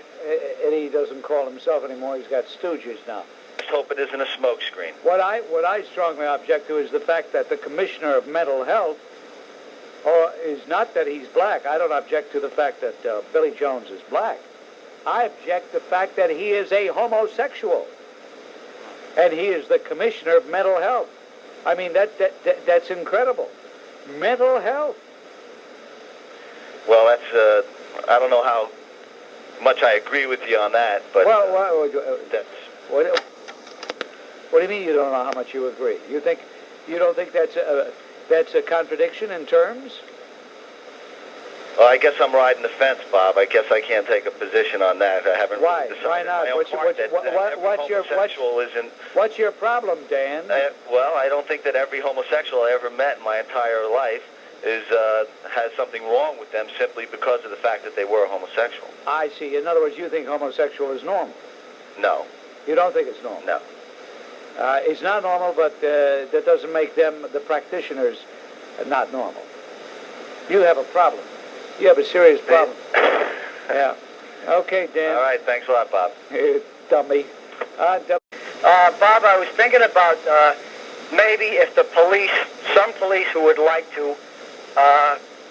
Eddie doesn't call himself anymore. He's got stooges now. Just hope it isn't a smokescreen. What I strongly object to is the fact that the commissioner of mental health or is not that he's black. I don't object to the fact that Billy Jones is black. I object to the fact that he is a homosexual. And he is the commissioner of mental health. I mean, that's incredible. Mental health. Well, that's, I don't know how much I agree with you on that, but that's... What do you mean you don't know how much you agree? You don't think that's a contradiction in terms? Well, I guess I'm riding the fence, Bob. I guess I can't take a position on that. I haven't really decided. Why not? What's your problem, Dan? Well, I don't think that every homosexual I ever met in my entire life has something wrong with them simply because of the fact that they were homosexual. I see. In other words, you think homosexual is normal? No. You don't think it's normal? No. It's not normal, but that doesn't make them, the practitioners, not normal. You have a problem. You have a serious problem. Yeah. Okay, Dan. All right. Thanks a lot, Bob. Dummy. Bob, I was thinking about maybe if the police, some police who would like to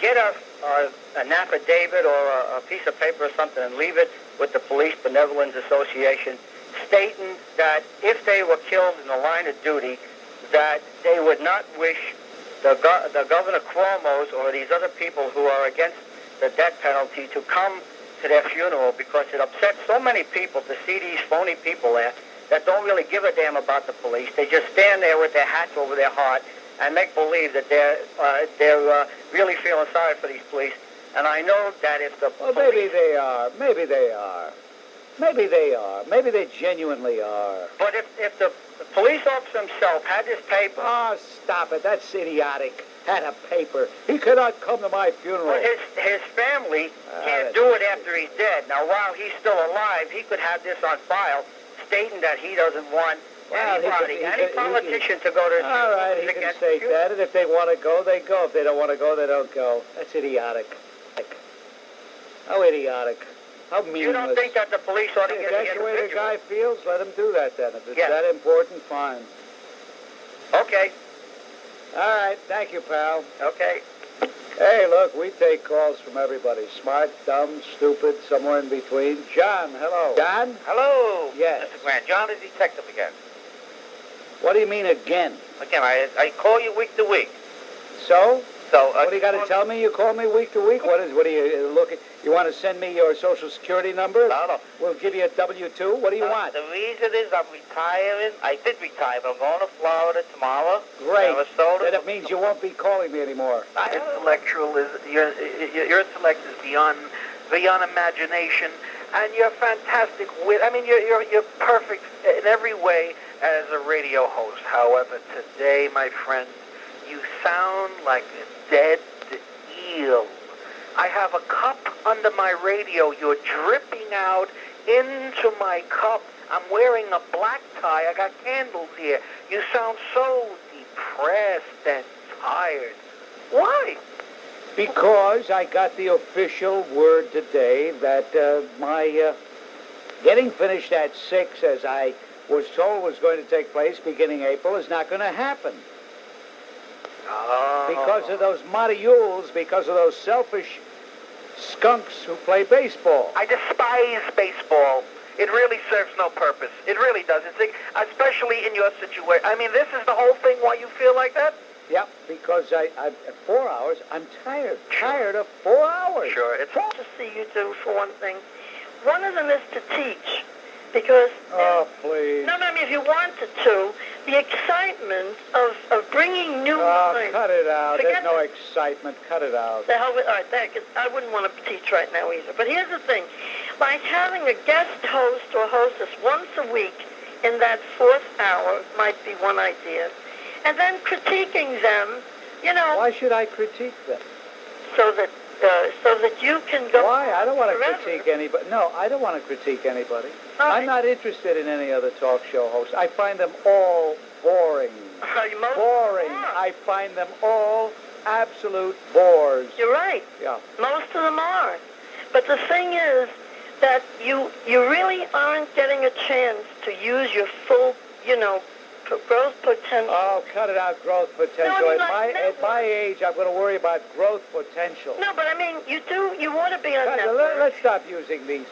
get an affidavit or a piece of paper or something and leave it with the Police Benevolence Association, stating that if they were killed in the line of duty, that they would not wish the Governor Cuomo's or these other people who are against the death penalty to come to their funeral, because it upsets so many people to see these phony people there that don't really give a damn about the police. They just stand there with their hats over their heart and make believe that they're really feeling sorry for these police. And I know that if the police... maybe they are. Maybe they are. Maybe they are. Maybe they genuinely are. But if the police officer himself had this paper... Oh, stop it. That's idiotic. Had a paper. He cannot come to my funeral. Well, his family can't do it after he's dead. Now, while he's still alive, he could have this on file, stating that he doesn't want any politician to go to... All right, he can state that, and if they want to go, they go. If they don't want to go, they don't go. That's idiotic. How idiotic. How meaningless. You don't think that the police ought to get the individual? If that's the way the guy feels, let him do that then. If it's that important, fine. Okay. All right. Thank you, pal. Okay. Hey, look, we take calls from everybody. Smart, dumb, stupid, somewhere in between. John, hello. John? Hello. Yes. Mr. Grant. John the detective again. What do you mean again? Again, I call you week to week. So? What do you got to tell me? You call me week to week? What are you looking? You want to send me your Social Security number? No. We'll give you a W-2. What do you want? The reason is I'm retiring. I did retire, but I'm going to Florida tomorrow. Great. Then it means you won't be calling me anymore. Your intellect is beyond imagination, and you're fantastic with. I mean, you're perfect in every way as a radio host. However, today, my friend, you sound like a dead eel. I have a cup under my radio. You're dripping out into my cup. I'm wearing a black tie. I got candles here. You sound so depressed and tired. Why? Because I got the official word today that my getting finished at 6, as I was told was going to take place beginning April, is not going to happen. Because of those Mariuls, because of those selfish skunks who play baseball. I despise baseball. It really serves no purpose. It really doesn't. Especially in your situation. I mean, this is the whole thing why you feel like that? Yep, because I 4 hours, I'm tired. Tired of 4 hours. Sure. It's all to see you two, for one thing. One of them is to teach. Because... Oh, please. No, I mean, if you wanted to, the excitement of bringing new minds... cut it out. There's no excitement. Cut it out. The hell with... All right, I wouldn't want to teach right now either. But here's the thing. Like having a guest host or hostess once a week in that 4th hour might be one idea. And then critiquing them, you know... Why should I critique them? So that you can go... Why? I don't want to critique anybody. No, I don't want to critique anybody. I'm not interested in any other talk show hosts. I find them all boring. Boring. I find them all absolute bores. You're right. Yeah. Most of them are. But the thing is that you really aren't getting a chance to use your full, growth potential. Oh, cut it out, growth potential. No, I mean, at my age, I'm going to worry about growth potential. No, but I mean, you want to be on Let's stop using these.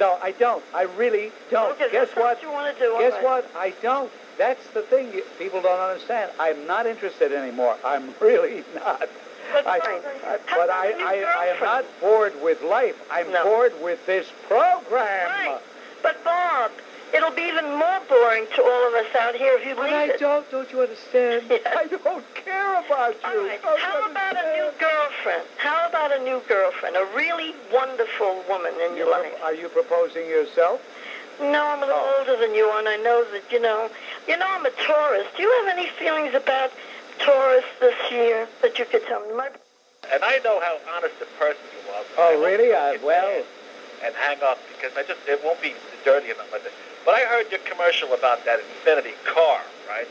No, I don't. I really don't. Okay, Guess what? You want to do? Guess what? I don't. That's the thing people don't understand. I'm not interested anymore. I'm really not. But I am not bored with life. I'm bored with this program. Right. But Bob, it'll be even more boring to all of us out here if you leave it. Don't you understand? Yes. I don't care about you. All right. How about a new girlfriend? How about a new girlfriend? A really wonderful woman in your life. Are you proposing yourself? No, I'm a little older than you, and I know that, you know I'm a Taurus. Do you have any feelings about Taurus this year that you could tell me? And I know how honest a person you are. Oh, really? Well... And hang up, because it won't be dirty enough like that. But I heard your commercial about that Infiniti car, right?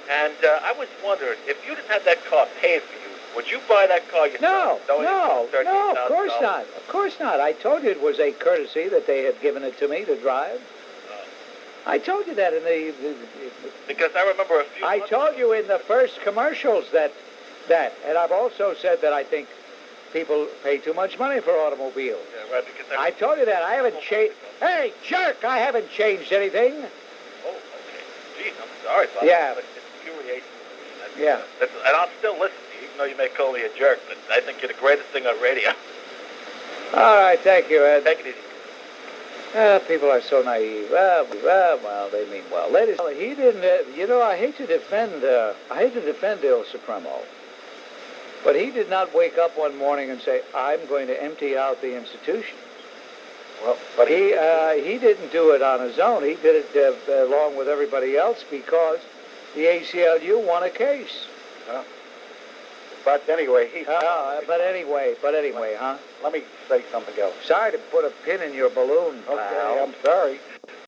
And I was wondering, if you didn't have that car paid for you, would you buy that car yourself? No, of course not. Of course not. I told you it was a courtesy that they had given it to me to drive. I told you that in the because I remember a few. I told you in the first commercials that, and I've also said that I think people pay too much money for automobiles. Yeah, right. Because I told you that. I haven't changed. Hey, jerk! I haven't changed anything. Oh, okay. Gee, I'm sorry, Bob. Yeah. But it's infuriating. Yeah. And I'll still listen to you, even though you may call me a jerk. But I think you're the greatest thing on radio. All right, thank you, Ed. Take it easy. People are so naive. Well, they mean well. Ladies, he didn't. I hate to defend Il Supremo, but he did not wake up one morning and say, "I'm going to empty out the institutions." Well, but he didn't do it on his own. He did it along with everybody else because the ACLU won a case. But anyway, But anyway, huh? Let me say something else. Sorry to put a pin in your balloon, pal. Okay, I'm sorry.